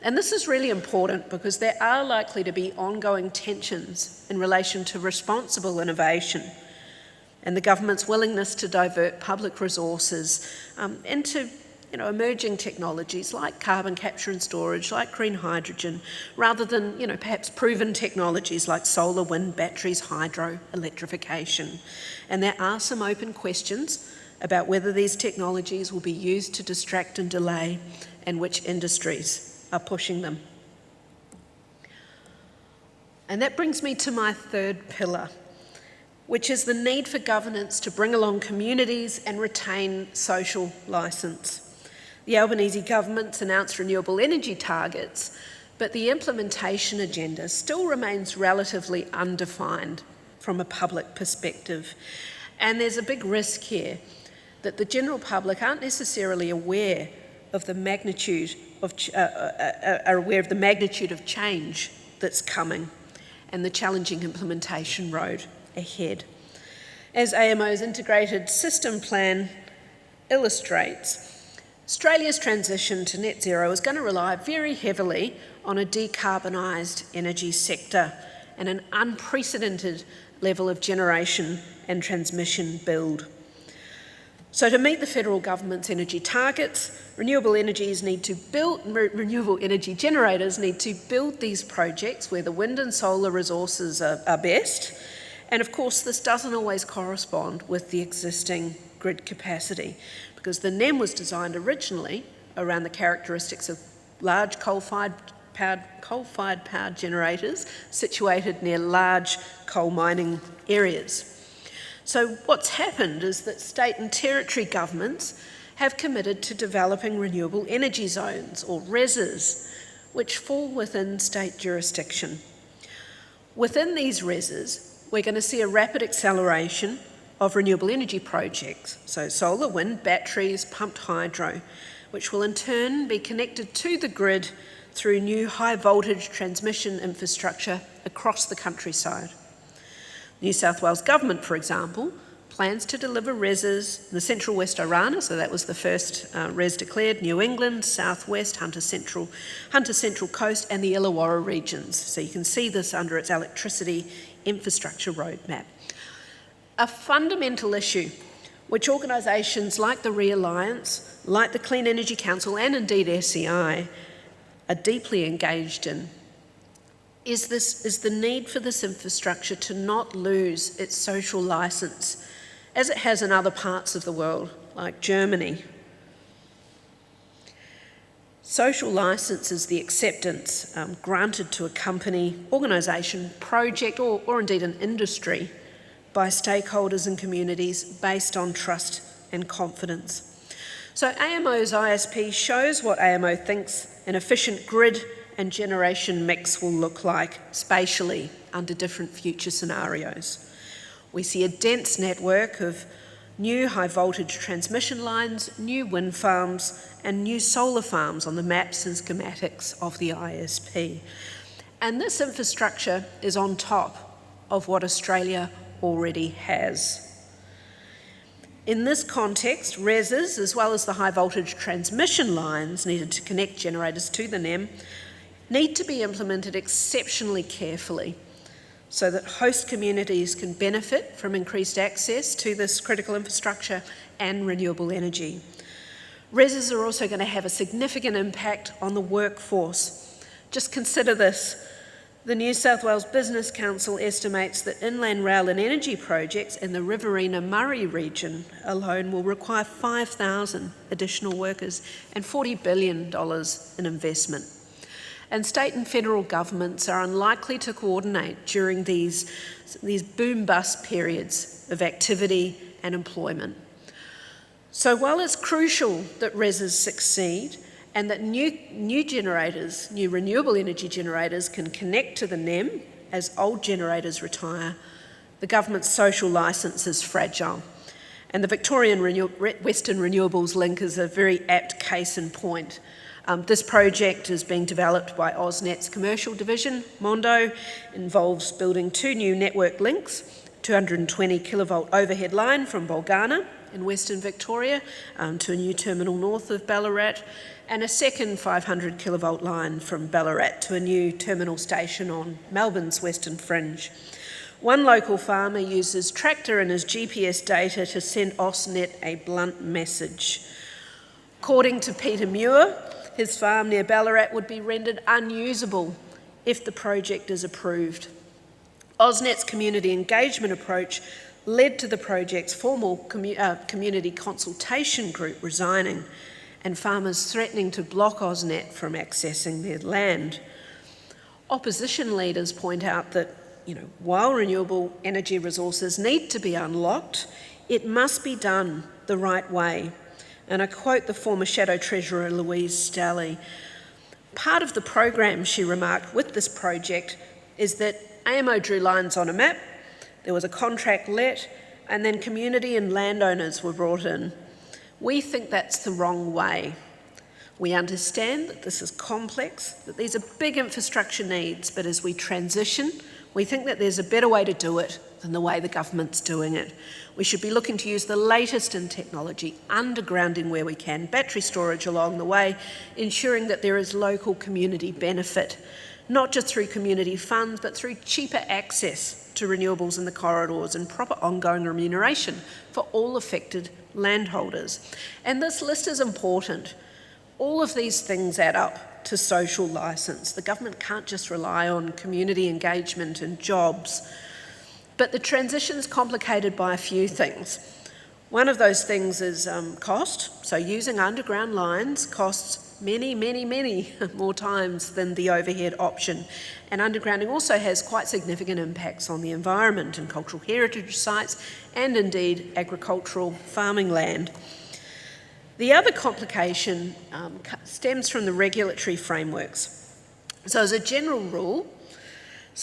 Speaker 4: And this is really important because there are likely to be ongoing tensions in relation to responsible innovation and the government's willingness to divert public resources into emerging technologies like carbon capture and storage, like green hydrogen, rather than, perhaps proven technologies like solar, wind, batteries, hydro, electrification. And there are some open questions about whether these technologies will be used to distract and delay and which industries are pushing them. And that brings me to my third pillar, which is the need for governance to bring along communities and retain social licence. The Albanese government's announced renewable energy targets, but the implementation agenda still remains relatively undefined from a public perspective. And there's a big risk here that the general public aren't necessarily aware of the magnitude of change that's coming and the challenging implementation road ahead. As AMO's integrated system plan illustrates, Australia's transition to net zero is going to rely very heavily on a decarbonised energy sector and an unprecedented level of generation and transmission build. So to meet the federal government's energy targets, renewable energy generators need to build these projects where the wind and solar resources are best. And of course, this doesn't always correspond with the existing grid capacity, because the NEM was designed originally around the characteristics of large coal-fired power generators situated near large coal mining areas. So what's happened is that state and territory governments have committed to developing renewable energy zones, or REZs, which fall within state jurisdiction. Within these REZs, we're going to see a rapid acceleration of renewable energy projects, so solar, wind, batteries, pumped hydro, which will in turn be connected to the grid through new high voltage transmission infrastructure across the countryside. New South Wales Government, for example, plans to deliver REZs in the central West Orana, so that was the first REZ declared, New England, South West, Hunter Central Coast and the Illawarra regions. So you can see this under its electricity infrastructure roadmap. A fundamental issue which organisations like the Realliance, like the Clean Energy Council and indeed SEI are deeply engaged in is the need for this infrastructure to not lose its social licence, as it has in other parts of the world, like Germany. Social licence is the acceptance granted to a company, organisation, project, or indeed an industry by stakeholders and communities based on trust and confidence. So AMO's ISP shows what AMO thinks an efficient grid and generation mix will look like spatially under different future scenarios. We see a dense network of new high voltage transmission lines, new wind farms and new solar farms on the maps and schematics of the ISP. And this infrastructure is on top of what Australia already has. In this context, REZs, as well as the high voltage transmission lines needed to connect generators to the NEM, need to be implemented exceptionally carefully so that host communities can benefit from increased access to this critical infrastructure and renewable energy. REZs are also going to have a significant impact on the workforce. Just consider this. The New South Wales Business Council estimates that inland rail and energy projects in the Riverina-Murray region alone will require 5,000 additional workers and $40 billion in investment. And state and federal governments are unlikely to coordinate during these boom-bust periods of activity and employment. So while it's crucial that RESs succeed and that new renewable energy generators can connect to the NEM as old generators retire, the government's social licence is fragile. And the Victorian Western Renewables Link is a very apt case in point. This project is being developed by AusNet's commercial division, Mondo, involves building 2 new network links, 220 kilovolt overhead line from Bulgana in Western Victoria to a new terminal north of Ballarat, and a second 500 kilovolt line from Ballarat to a new terminal station on Melbourne's western fringe. One local farmer uses tractor and his GPS data to send AusNet a blunt message. According to Peter Muir, his farm near Ballarat would be rendered unusable if the project is approved. AusNet's community engagement approach led to the project's formal community consultation group resigning and farmers threatening to block AusNet from accessing their land. Opposition leaders point out that, while renewable energy resources need to be unlocked, it must be done the right way. And I quote the former Shadow Treasurer Louise Stalley. Part of the program, she remarked, with this project is that AMO drew lines on a map, there was a contract let, and then community and landowners were brought in. We think that's the wrong way. We understand that this is complex, that these are big infrastructure needs, but as we transition, we think that there's a better way to do it than the way the government's doing it. We should be looking to use the latest in technology, undergrounding where we can, battery storage along the way, ensuring that there is local community benefit, not just through community funds, but through cheaper access to renewables in the corridors and proper ongoing remuneration for all affected landholders. And this list is important. All of these things add up to social licence. The government can't just rely on community engagement and jobs. But the transition's complicated by a few things. One of those things is cost. So using underground lines costs many more times than the overhead option. And undergrounding also has quite significant impacts on the environment and cultural heritage sites and indeed agricultural farming land. The other complication stems from the regulatory frameworks. So as a general rule,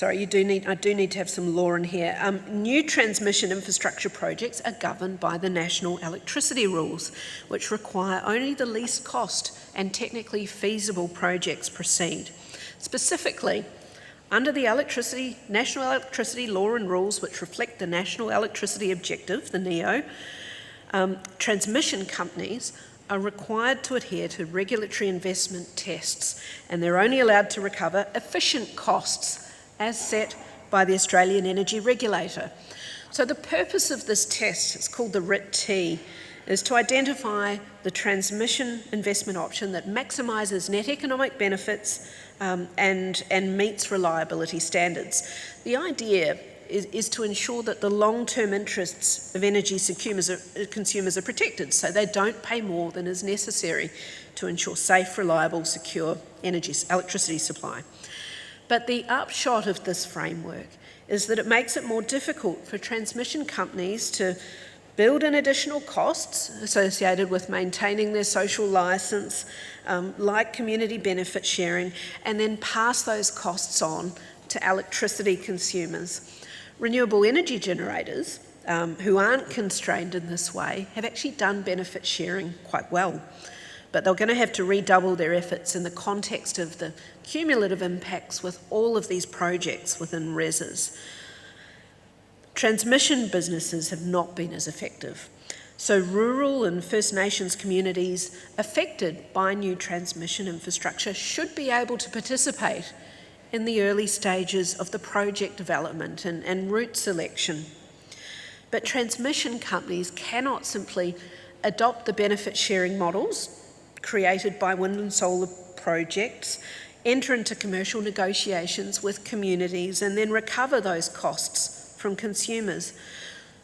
Speaker 4: I do need to have some law in here. New transmission infrastructure projects are governed by the national electricity rules, which require only the least cost and technically feasible projects proceed. Specifically, under the National Electricity Law and Rules, which reflect the National Electricity Objective, the NEO, transmission companies are required to adhere to regulatory investment tests, and they're only allowed to recover efficient costs as set by the Australian Energy Regulator. So the purpose of this test, it's called the RIT-T, is to identify the transmission investment option that maximises net economic benefits and meets reliability standards. The idea is to ensure that the long-term interests of energy consumers are protected, so they don't pay more than is necessary to ensure safe, reliable, secure electricity supply. But the upshot of this framework is that it makes it more difficult for transmission companies to build in additional costs associated with maintaining their social licence, like community benefit sharing, and then pass those costs on to electricity consumers. Renewable energy generators, who aren't constrained in this way, have actually done benefit sharing quite well. But they're going to have to redouble their efforts in the context of the cumulative impacts with all of these projects within RESs. Transmission businesses have not been as effective. So rural and First Nations communities affected by new transmission infrastructure should be able to participate in the early stages of the project development and route selection. But transmission companies cannot simply adopt the benefit sharing models created by wind and solar projects, enter into commercial negotiations with communities, and then recover those costs from consumers.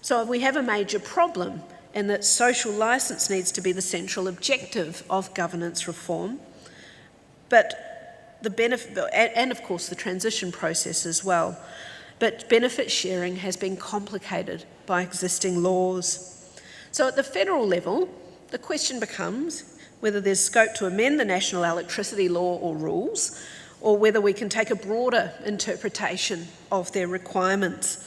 Speaker 4: So we have a major problem in that social licence needs to be the central objective of governance reform, but the benefit, and of course the transition process as well. But benefit sharing has been complicated by existing laws. So at the federal level, the question becomes whether there's scope to amend the national electricity law or rules, or whether we can take a broader interpretation of their requirements.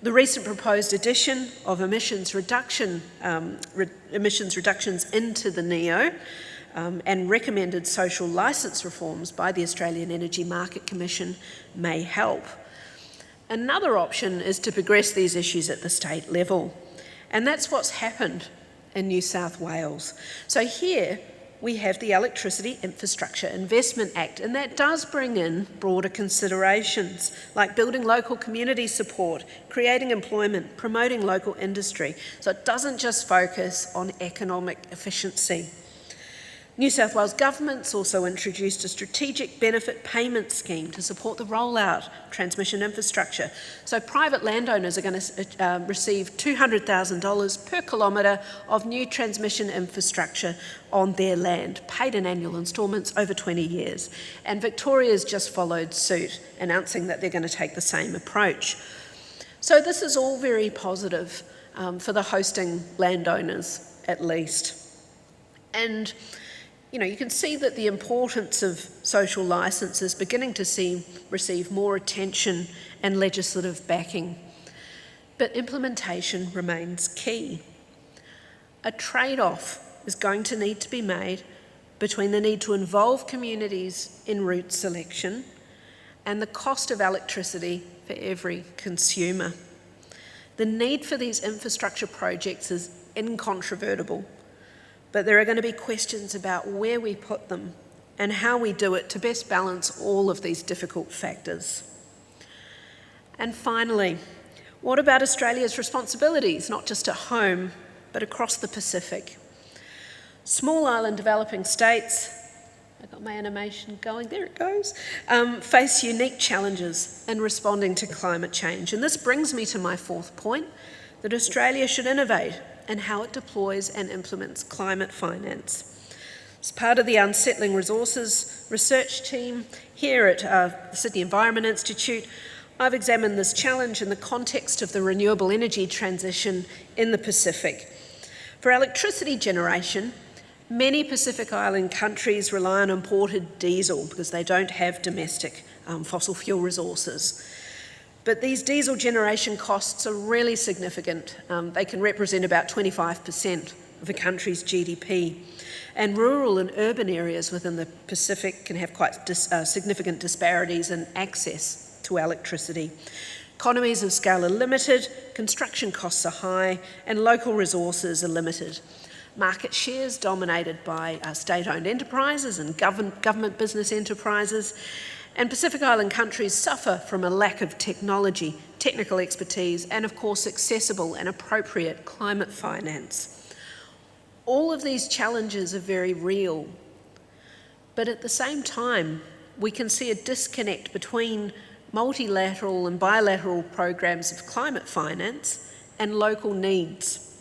Speaker 4: The recent proposed addition of emissions reductions into the NEO and recommended social licence reforms by the Australian Energy Market Commission may help. Another option is to progress these issues at the state level, and that's what's happened in New South Wales. So here we have the Electricity Infrastructure Investment Act, and that does bring in broader considerations like building local community support, creating employment, promoting local industry. So it doesn't just focus on economic efficiency. New South Wales Government's also introduced a strategic benefit payment scheme to support the rollout of transmission infrastructure. So private landowners are going to receive $200,000 per kilometre of new transmission infrastructure on their land, paid in annual instalments over 20 years. And Victoria's just followed suit, announcing that they're going to take the same approach. So this is all very positive for the hosting landowners, at least. And you can see that the importance of social licence is beginning to receive more attention and legislative backing. But implementation remains key. A trade-off is going to need to be made between the need to involve communities in route selection and the cost of electricity for every consumer. The need for these infrastructure projects is incontrovertible, but there are going to be questions about where we put them and how we do it to best balance all of these difficult factors. And finally, what about Australia's responsibilities, not just at home, but across the Pacific? Small island developing states, I got my animation going, there it goes, face unique challenges in responding to climate change. And this brings me to my fourth point, that Australia should innovate and how it deploys and implements climate finance. As part of the Unsettling Resources research team here at the Sydney Environment Institute, I've examined this challenge in the context of the renewable energy transition in the Pacific. For electricity generation, many Pacific Island countries rely on imported diesel because they don't have domestic fossil fuel resources. But these diesel generation costs are really significant. They can represent about 25% of a country's GDP. And rural and urban areas within the Pacific can have quite significant disparities in access to electricity. Economies of scale are limited, construction costs are high, and local resources are limited. Market shares dominated by state-owned enterprises and government business enterprises. And Pacific Island countries suffer from a lack of technology, technical expertise, and of course accessible and appropriate climate finance. All of these challenges are very real, but at the same time, we can see a disconnect between multilateral and bilateral programs of climate finance and local needs.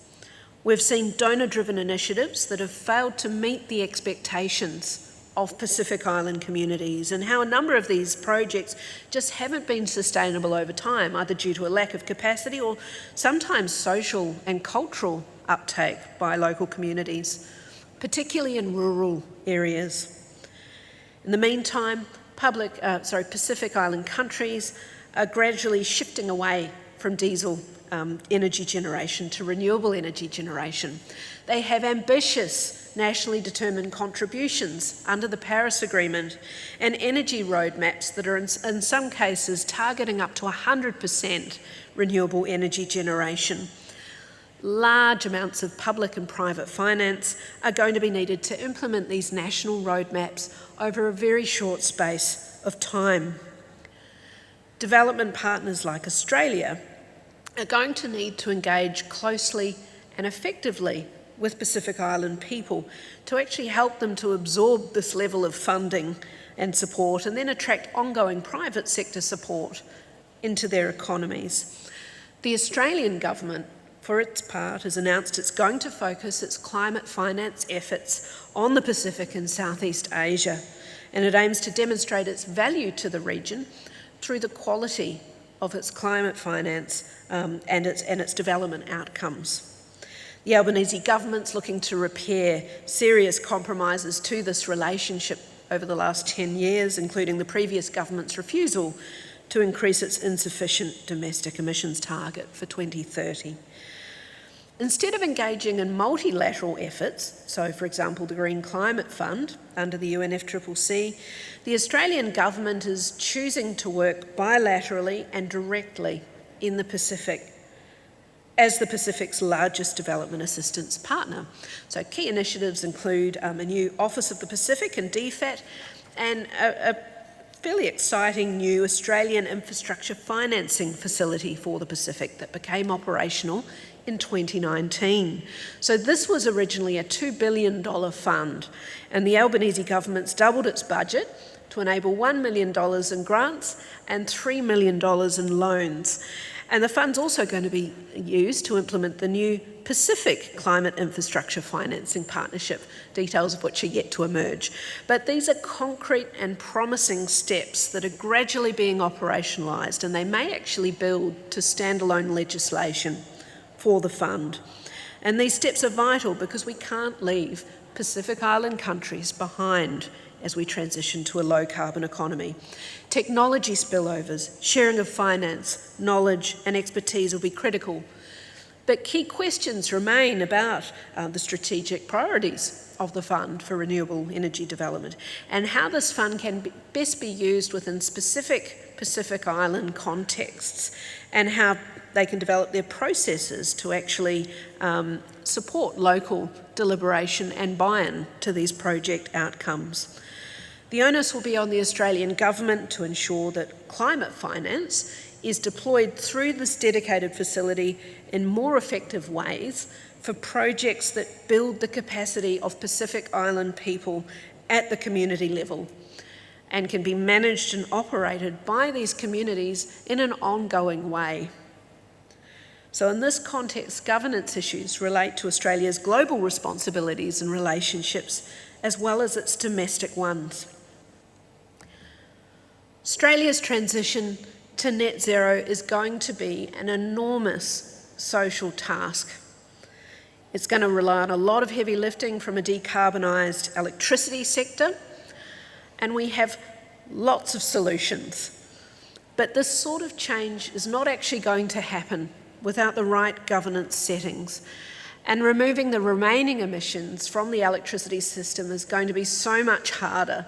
Speaker 4: We've seen donor-driven initiatives that have failed to meet the expectations of Pacific Island communities, and how a number of these projects just haven't been sustainable over time, either due to a lack of capacity or sometimes social and cultural uptake by local communities, particularly in rural areas. In the meantime, Pacific Island countries are gradually shifting away from diesel energy generation to renewable energy generation. They have ambitious nationally determined contributions under the Paris Agreement and energy roadmaps that are in some cases targeting up to 100% renewable energy generation. Large amounts of public and private finance are going to be needed to implement these national roadmaps over a very short space of time. Development partners like Australia are going to need to engage closely and effectively with Pacific Island people to actually help them to absorb this level of funding and support, and then attract ongoing private sector support into their economies. The Australian government, for its part, has announced it's going to focus its climate finance efforts on the Pacific and Southeast Asia, and it aims to demonstrate its value to the region through the quality of its climate finance and its development outcomes. The Albanese government's looking to repair serious compromises to this relationship over the last 10 years, including the previous government's refusal to increase its insufficient domestic emissions target for 2030. Instead of engaging in multilateral efforts, so for example the Green Climate Fund under the UNFCCC, the Australian government is choosing to work bilaterally and directly in the Pacific as the Pacific's largest development assistance partner. So key initiatives include a new Office of the Pacific and DFAT, and a fairly exciting new Australian infrastructure financing facility for the Pacific that became operational in 2019. So this was originally a $2 billion fund, and the Albanese government's doubled its budget to enable $1 million in grants and $3 million in loans. And the fund's also going to be used to implement the new Pacific Climate Infrastructure Financing Partnership, details of which are yet to emerge. But these are concrete and promising steps that are gradually being operationalised, and they may actually build to standalone legislation for the fund. And these steps are vital because we can't leave Pacific Island countries behind as we transition to a low-carbon economy. Technology spillovers, sharing of finance, knowledge and expertise will be critical. But key questions remain about the strategic priorities of the fund for renewable energy development and how this fund can best be used within specific Pacific Island contexts, and how they can develop their processes to actually support local deliberation and buy-in to these project outcomes. The onus will be on the Australian government to ensure that climate finance is deployed through this dedicated facility in more effective ways for projects that build the capacity of Pacific Island people at the community level and can be managed and operated by these communities in an ongoing way. So in this context, governance issues relate to Australia's global responsibilities and relationships, as well as its domestic ones. Australia's transition to net zero is going to be an enormous social task. It's going to rely on a lot of heavy lifting from a decarbonised electricity sector, and we have lots of solutions. But this sort of change is not actually going to happen without the right governance settings. And removing the remaining emissions from the electricity system is going to be so much harder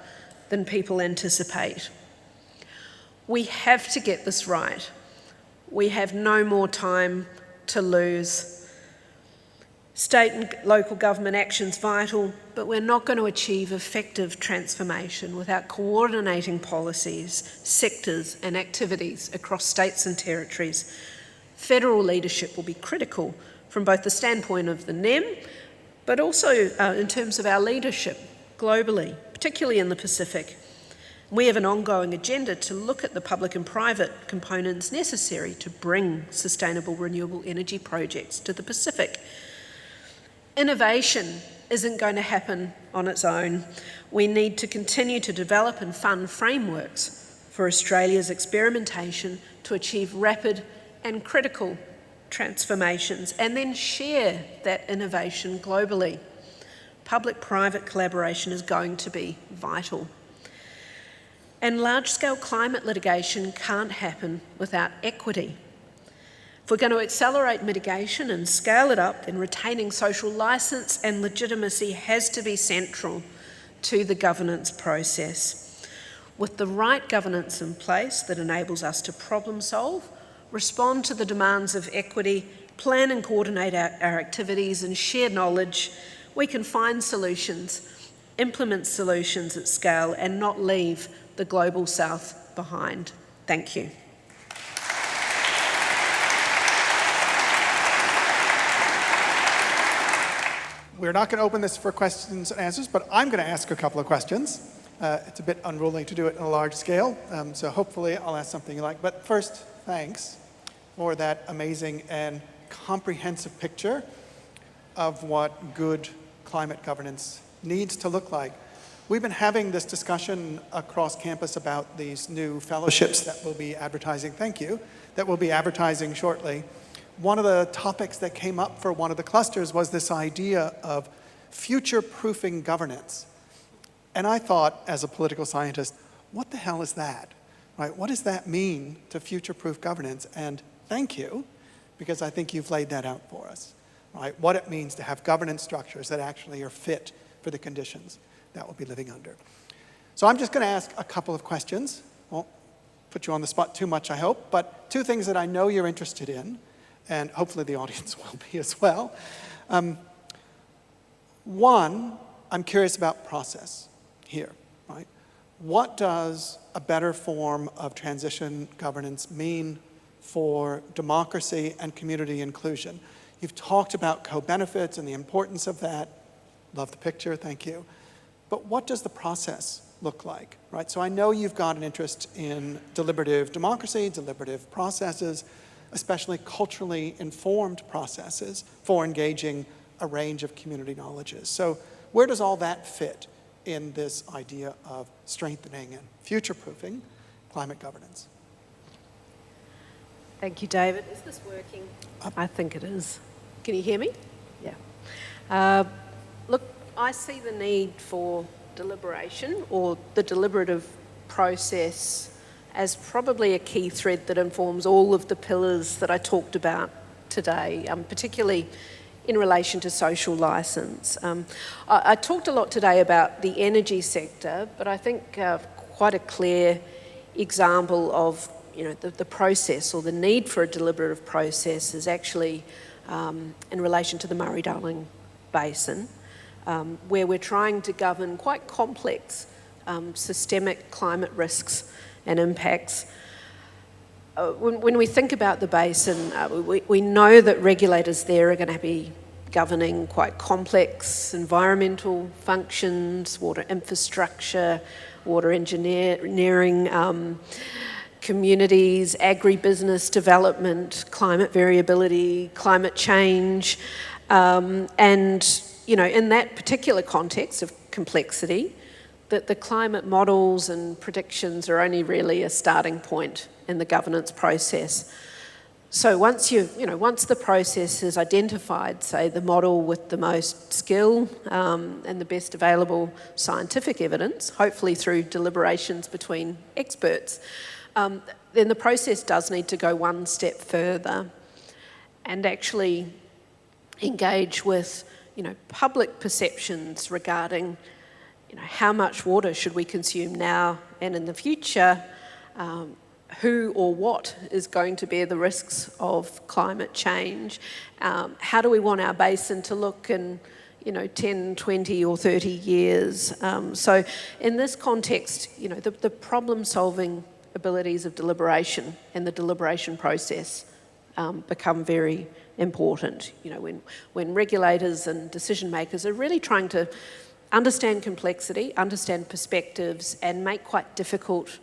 Speaker 4: than people anticipate. We have to get this right. We have no more time to lose. State and local government action's vital, but we're not going to achieve effective transformation without coordinating policies, sectors and activities across states and territories. Federal leadership will be critical from both the standpoint of the NEM, but also in terms of our leadership globally, particularly in the Pacific. We have an ongoing agenda to look at the public and private components necessary to bring sustainable renewable energy projects to the Pacific. Innovation isn't going to happen on its own. We need to continue to develop and fund frameworks for Australia's experimentation to achieve rapid and critical transformations, and then share that innovation globally. Public-private collaboration is going to be vital. And large-scale climate litigation can't happen without equity. If we're going to accelerate mitigation and scale it up, then retaining social licence and legitimacy has to be central to the governance process. With the right governance in place that enables us to problem solve, respond to the demands of equity, plan and coordinate our activities and share knowledge, we can find solutions, implement solutions at scale and not leave the Global South behind. Thank you.
Speaker 1: We're not going to open this for questions and answers, but I'm going to ask a couple of questions. It's a bit unruly to do it on a large scale, so hopefully I'll ask something you like. But first, thanks for that amazing and comprehensive picture of what good climate governance needs to look like. We've been having this discussion across campus about these new fellowships that we'll be advertising, thank you, that we'll be advertising shortly. One of the topics that came up for one of the clusters was this idea of future-proofing governance. And I thought, as a political scientist, what the hell is that? Right? What does that mean to future-proof governance? And thank you, because I think you've laid that out for us. Right? What it means to have governance structures that actually are fit for the conditions that we'll be living under. So I'm just going to ask a couple of questions. Won't put you on the spot too much, I hope, but two things that I know you're interested in, and hopefully the audience will be as well. One, I'm curious about process here, right? What does a better form of transition governance mean for democracy and community inclusion? You've talked about co-benefits and the importance of that. Love the picture, thank you. But what does the process look like, right? So I know you've got an interest in deliberative democracy, deliberative processes, especially culturally informed processes for engaging a range of community knowledges. So where does all that fit in this idea of strengthening and future-proofing climate governance?
Speaker 4: Thank you, David. Is this working? I think it is. Can you hear me? Yeah. Look, I see the need for deliberation or the deliberative process as probably a key thread that informs all of the pillars that I talked about today, particularly in relation to social licence. I talked a lot today about the energy sector, but I think quite a clear example of the process or the need for a deliberative process is actually in relation to the Murray-Darling Basin, where we're trying to govern quite complex systemic climate risks and impacts. When we think about the basin, we know that regulators there are going to be governing quite complex environmental functions, water infrastructure, water engineering, communities, agribusiness development, climate variability, climate change, and in that particular context of complexity, that the climate models and predictions are only really a starting point in the governance process. So once the process is identified, say the model with the most skill and the best available scientific evidence, hopefully through deliberations between experts, then the process does need to go one step further and actually engage with public perceptions regarding how much water should we consume now and in the future, who or what is going to bear the risks of climate change, how do we want our basin to look in 10, 20 or 30 years. So in this context, the problem-solving abilities of deliberation and the deliberation process become very important. When regulators and decision makers are really trying to understand complexity, understand perspectives, and make quite difficult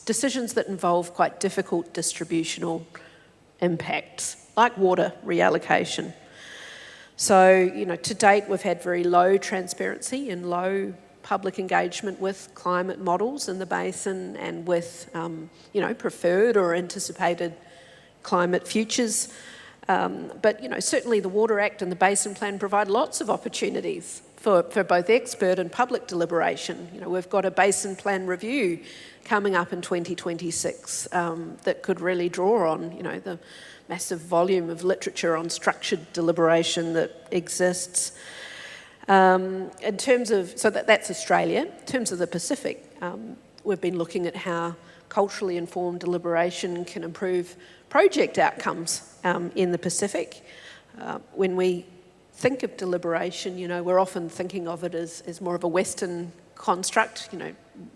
Speaker 4: decisions that involve quite difficult distributional impacts, like water reallocation. So, to date, we've had very low transparency and low public engagement with climate models in the basin and with, preferred or anticipated climate futures. But certainly the Water Act and the Basin Plan provide lots of opportunities for both expert and public deliberation. We've got a Basin Plan review coming up in 2026 that could really draw on, the massive volume of literature on structured deliberation that exists. In terms of, so that's Australia. In terms of the Pacific, we've been looking at how culturally informed deliberation can improve project outcomes in the Pacific. When we think of deliberation, we're often thinking of it as more of a Western construct,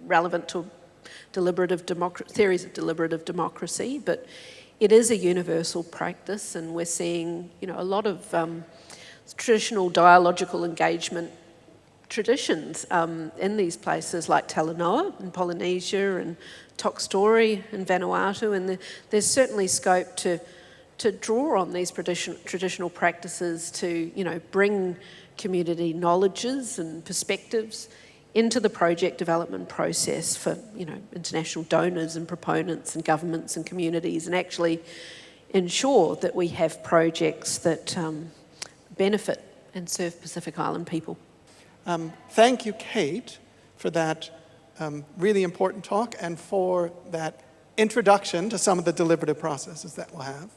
Speaker 4: relevant to theories of deliberative democracy, but it is a universal practice, and we're seeing, a lot of traditional dialogical engagement traditions in these places like Talanoa in Polynesia and Tok Story in Vanuatu, and there's certainly scope to to draw on these traditional practices to, bring community knowledges and perspectives into the project development process for, international donors and proponents and governments and communities, and actually ensure that we have projects that benefit and serve Pacific Island people.
Speaker 1: Thank you, Kate, for that really important talk and for that introduction to some of the deliberative processes that we'll have.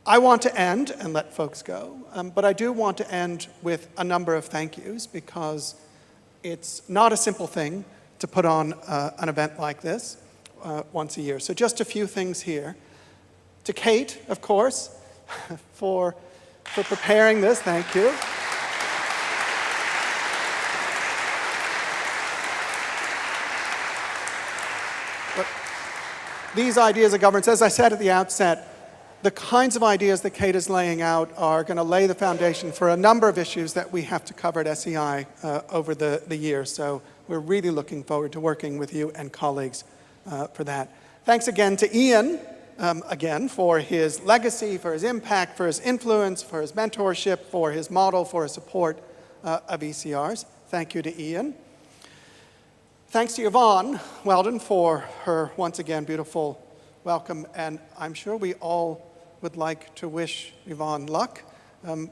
Speaker 1: I want to end and let folks go, but I do want to end with a number of thank yous, because it's not a simple thing to put on an event like this once a year. So just a few things here. To Kate, of course, for preparing this, thank you. But these ideas of governance, as I said at the outset, the kinds of ideas that Kate is laying out are going to lay the foundation for a number of issues that we have to cover at SEI over the year. So we're really looking forward to working with you and colleagues for that. Thanks again to Iain, again, for his legacy, for his impact, for his influence, for his mentorship, for his model, for his support of ECRs. Thank you to Iain. Thanks to Yvonne Weldon for her, once again, beautiful welcome. And I'm sure we all would like to wish Yvonne luck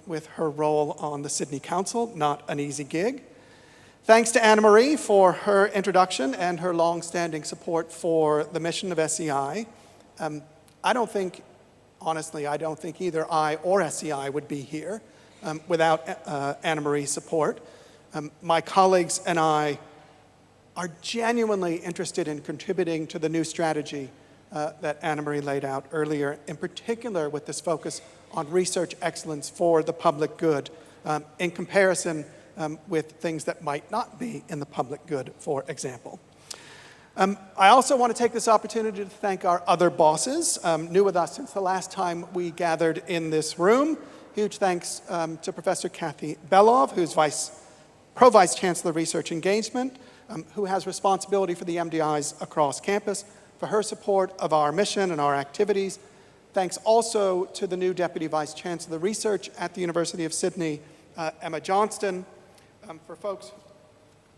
Speaker 1: with her role on the Sydney Council. Not an easy gig. Thanks to Annamarie for her introduction and her long-standing support for the mission of SEI. Honestly, I don't think either I or SEI would be here without Annamarie's support. My colleagues and I are genuinely interested in contributing to the new strategy that Annamarie laid out earlier, in particular with this focus on research excellence for the public good, in comparison with things that might not be in the public good, for example. I also want to take this opportunity to thank our other bosses, new with us since the last time we gathered in this room. Huge thanks to Professor Kathy Belov, who's Pro-Vice Chancellor of Research Engagement, who has responsibility for the MDIs across campus, for her support of our mission and our activities. Thanks also to the new Deputy Vice Chancellor of Research at the University of Sydney, Emma Johnston. For folks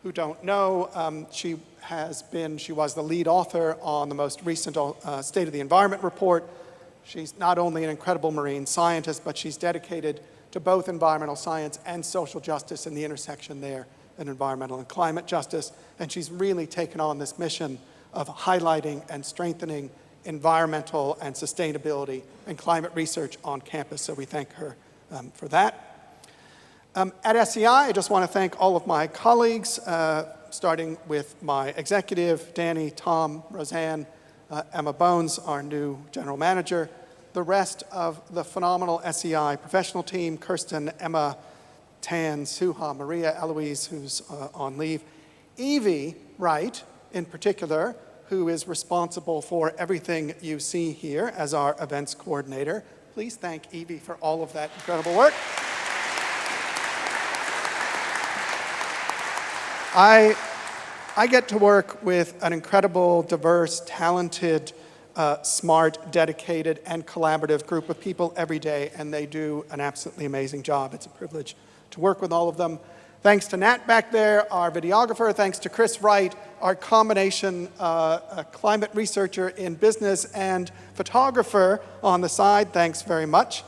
Speaker 1: who don't know, she was the lead author on the most recent State of the Environment report. She's not only an incredible marine scientist, but she's dedicated to both environmental science and social justice and the intersection there in environmental and climate justice. And she's really taken on this mission of highlighting and strengthening environmental and sustainability and climate research on campus. So we thank her for that. At SEI, I just want to thank all of my colleagues, starting with my executive, Danny, Tom, Roseanne, Emma Bones, our new general manager, the rest of the phenomenal SEI professional team, Kirsten, Emma, Tan, Suha, Maria, Eloise, who's on leave, Evie Wright, in particular, who is responsible for everything you see here as our events coordinator. Please thank Evie for all of that incredible work. I get to work with an incredible, diverse, talented, smart, dedicated, and collaborative group of people every day, and they do an absolutely amazing job. It's a privilege to work with all of them. Thanks to Nat back there, our videographer. Thanks to Chris Wright, our combination climate researcher in business and photographer on the side. Thanks very much.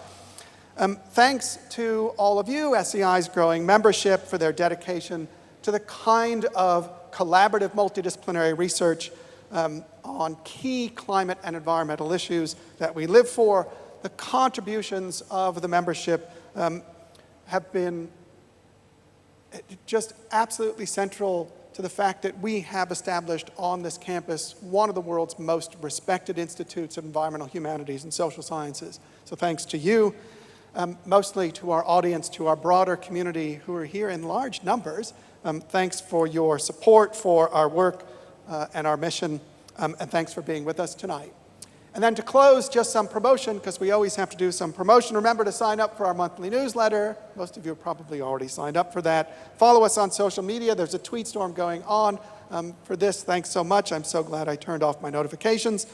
Speaker 1: Thanks to all of you, SEI's growing membership, for their dedication to the kind of collaborative multidisciplinary research on key climate and environmental issues that we live for. The contributions of the membership have been just absolutely central to the fact that we have established on this campus one of the world's most respected institutes of environmental humanities and social sciences. So thanks to you, mostly to our audience, to our broader community who are here in large numbers. Thanks for your support for our work and our mission, and thanks for being with us tonight. And then to close, just some promotion, because we always have to do some promotion. Remember to sign up for our monthly newsletter. Most of you have probably already signed up for that. Follow us on social media. There's a tweet storm going on for this. Thanks so much. I'm so glad I turned off my notifications.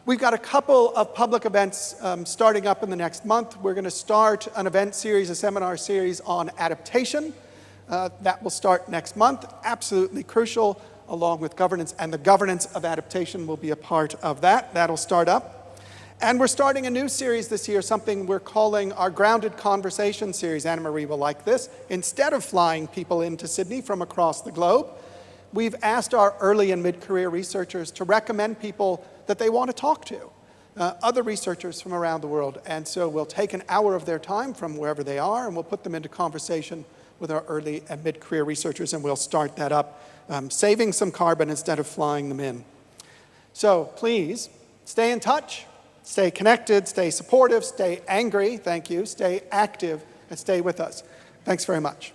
Speaker 1: We've got a couple of public events starting up in the next month. We're going to start an event series, a seminar series on adaptation. That will start next month, absolutely crucial, along with governance, and the governance of adaptation will be a part of that. That'll start up. And we're starting a new series this year, something we're calling our Grounded Conversation series. Annamarie will like this. Instead of flying people into Sydney from across the globe, we've asked our early and mid-career researchers to recommend people that they want to talk to, other researchers from around the world. And so we'll take an hour of their time from wherever they are, and we'll put them into conversation with our early and mid-career researchers, and we'll start that up, saving some carbon instead of flying them in. So please, stay in touch, stay connected, stay supportive, stay angry, thank you, stay active, and stay with us. Thanks very much.